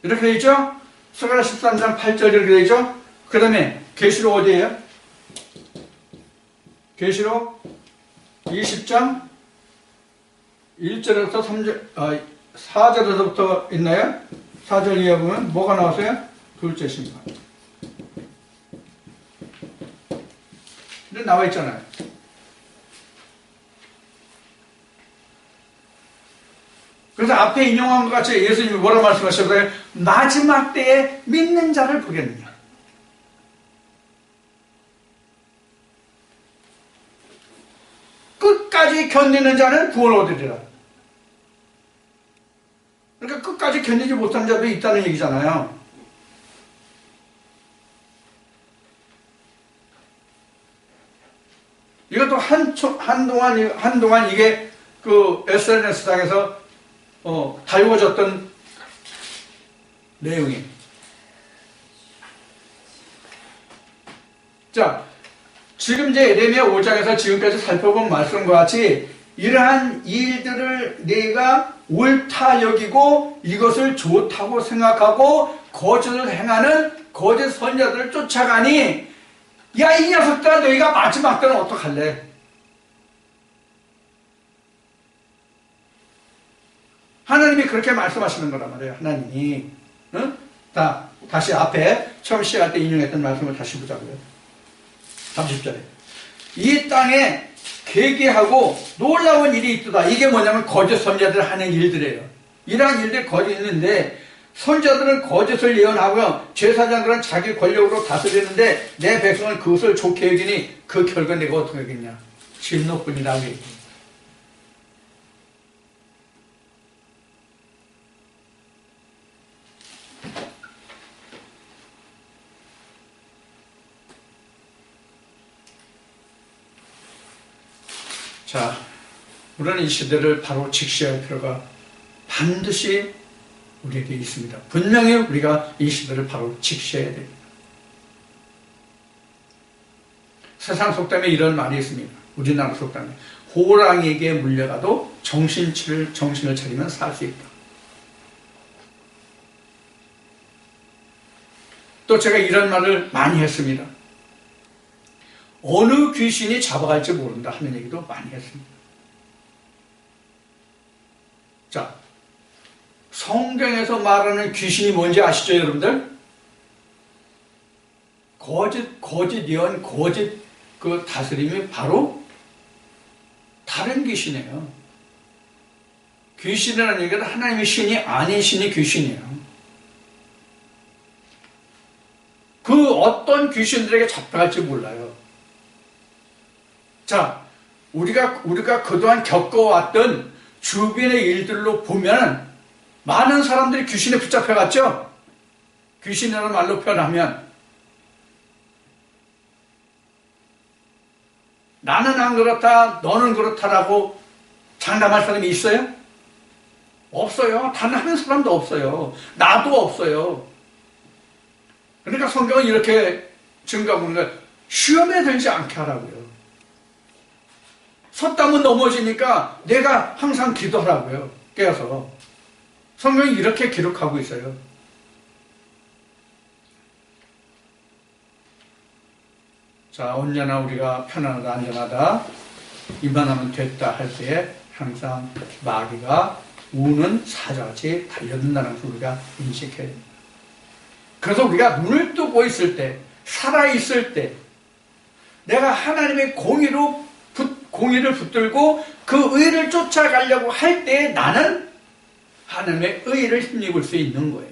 이렇게 되어 있죠? 스가랴 13장 8절 이렇게 되어 있죠? 그 다음에 계시록 어디예요? 계시록 20장 1절에서 3절, 4절에서부터 있나요? 4절 이하 보면 뭐가 나왔어요? 둘째 심판. 근데 나와 있잖아요. 그래서 앞에 인용한 것 같이 예수님이 뭐라고 말씀하셨어요? 마지막 때에 믿는 자를 보겠느냐. 끝까지 견디는 자는 구원을 얻으리라. 그러니까 끝까지 견디지 못한 자도 있다는 얘기잖아요. 이것도 한동안 이게 그 SNS상에서 다루어졌던 내용이. 자, 지금 이제 에레미야 5장에서 지금까지 살펴본 말씀과 같이 이러한 일들을 내가 옳다 여기고 이것을 좋다고 생각하고 거짓을 행하는 거짓 선자들을 쫓아가니 야, 이 녀석들아 너희가 마지막 때는 어떡할래? 하나님이 그렇게 말씀하시는 거란 말이에요. 하나님이. 응? 다시 앞에 처음 시작할 때 인용했던 말씀을 다시 보자고요. 30절에. 이 땅에 괴기하고 놀라운 일이 있도다. 이게 뭐냐면 거짓 선자들 하는 일들이에요. 이러한 일들이 거짓 있는데 선자들은 거짓을 예언하고요. 제사장들은 자기 권력으로 다스리는데 내 백성은 그것을 좋게 여기니 그 결과 내가 어떻게 하겠냐. 진노뿐이라고 얘기해요. 자, 우리는 이 시대를 바로 직시할 필요가 반드시 우리에게 있습니다. 분명히 우리가 이 시대를 바로 직시해야 됩니다. 세상 속담에 이런 말이 있습니다. 우리나라 속담에 호랑이에게 물려가도 정신을 차리면 살 수 있다. 또 제가 이런 말을 많이 했습니다. 어느 귀신이 잡아갈지 모른다 하는 얘기도 많이 했습니다. 자, 성경에서 말하는 귀신이 뭔지 아시죠, 여러분들? 거짓 예언, 거짓 그 다스림이 바로 다른 귀신이에요. 귀신이라는 얘기는 하나님의 신이 아닌 신이 귀신이에요. 그 어떤 귀신들에게 잡혀갈지 몰라요. 자, 우리가 그동안 겪어왔던 주변의 일들로 보면 많은 사람들이 귀신에 붙잡혀갔죠? 귀신이라는 말로 표현하면 나는 안 그렇다, 너는 그렇다라고 장담할 사람이 있어요? 없어요. 단 한 사람도 없어요. 나도 없어요. 그러니까 성경은 이렇게 증거하고 있는 거예요. 시험에 들지 않게 하라고요. 섰다면 넘어지니까 내가 항상 기도하라고요. 깨어서. 성경이 이렇게 기록하고 있어요. 자, 언제나 우리가 편안하다, 안전하다, 이만하면 됐다 할 때에 항상 마귀가 우는 사자같이 달려든다는 것을 우리가 인식해야 됩니다. 그래서 우리가 눈을 뜨고 있을 때, 살아있을 때, 내가 하나님의 공의를 붙들고 그 의를 쫓아가려고 할 때 나는 하나님의 의를 힘입을 수 있는 거예요.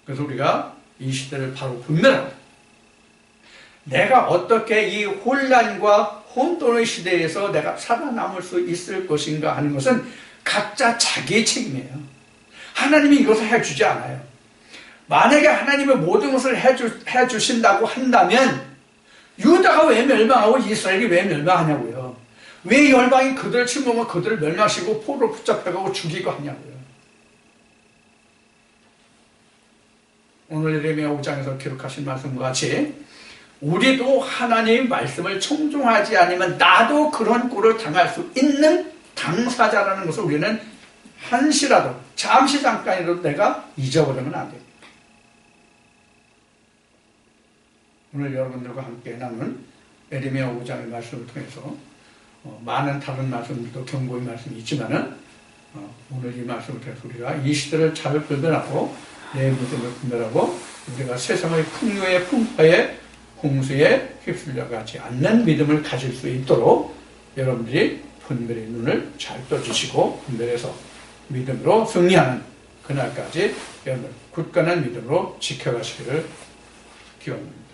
그래서 우리가 이 시대를 바로 분별합니다. 내가 어떻게 이 혼란과 혼돈의 시대에서 내가 살아남을 수 있을 것인가 하는 것은 각자 자기의 책임이에요. 하나님이 이것을 해주지 않아요. 만약에 하나님이 모든 것을 해주신다고 한다면 유다가 왜 멸망하고 이스라엘이 왜 멸망하냐고요. 왜 열방이 그들을 침범하고 그들을 멸망시키고 포로로 붙잡혀가고 죽이고 하냐고요. 오늘 예레미야 5장에서 기록하신 말씀과 같이 우리도 하나님의 말씀을 청종하지 않으면 나도 그런 꼴을 당할 수 있는 당사자라는 것을 우리는 한시라도 잠시 잠깐이라도 내가 잊어버리면 안 됩니다. 오늘 여러분들과 함께 나눈 예레미야 5장의 말씀을 통해서 많은 다른 말씀들도 경고의 말씀이 있지만은 오늘 이 말씀을 통해서 우리가 이 시대를 잘 분별하고 내 믿음을 분별하고 우리가 세상의 풍요의 풍파에 홍수에 휩쓸려가지 않는 믿음을 가질 수 있도록 여러분들이 분별의 눈을 잘 떠주시고 분별해서 믿음으로 승리하는 그날까지 여러분 굳건한 믿음으로 지켜가시기를 기원합니다.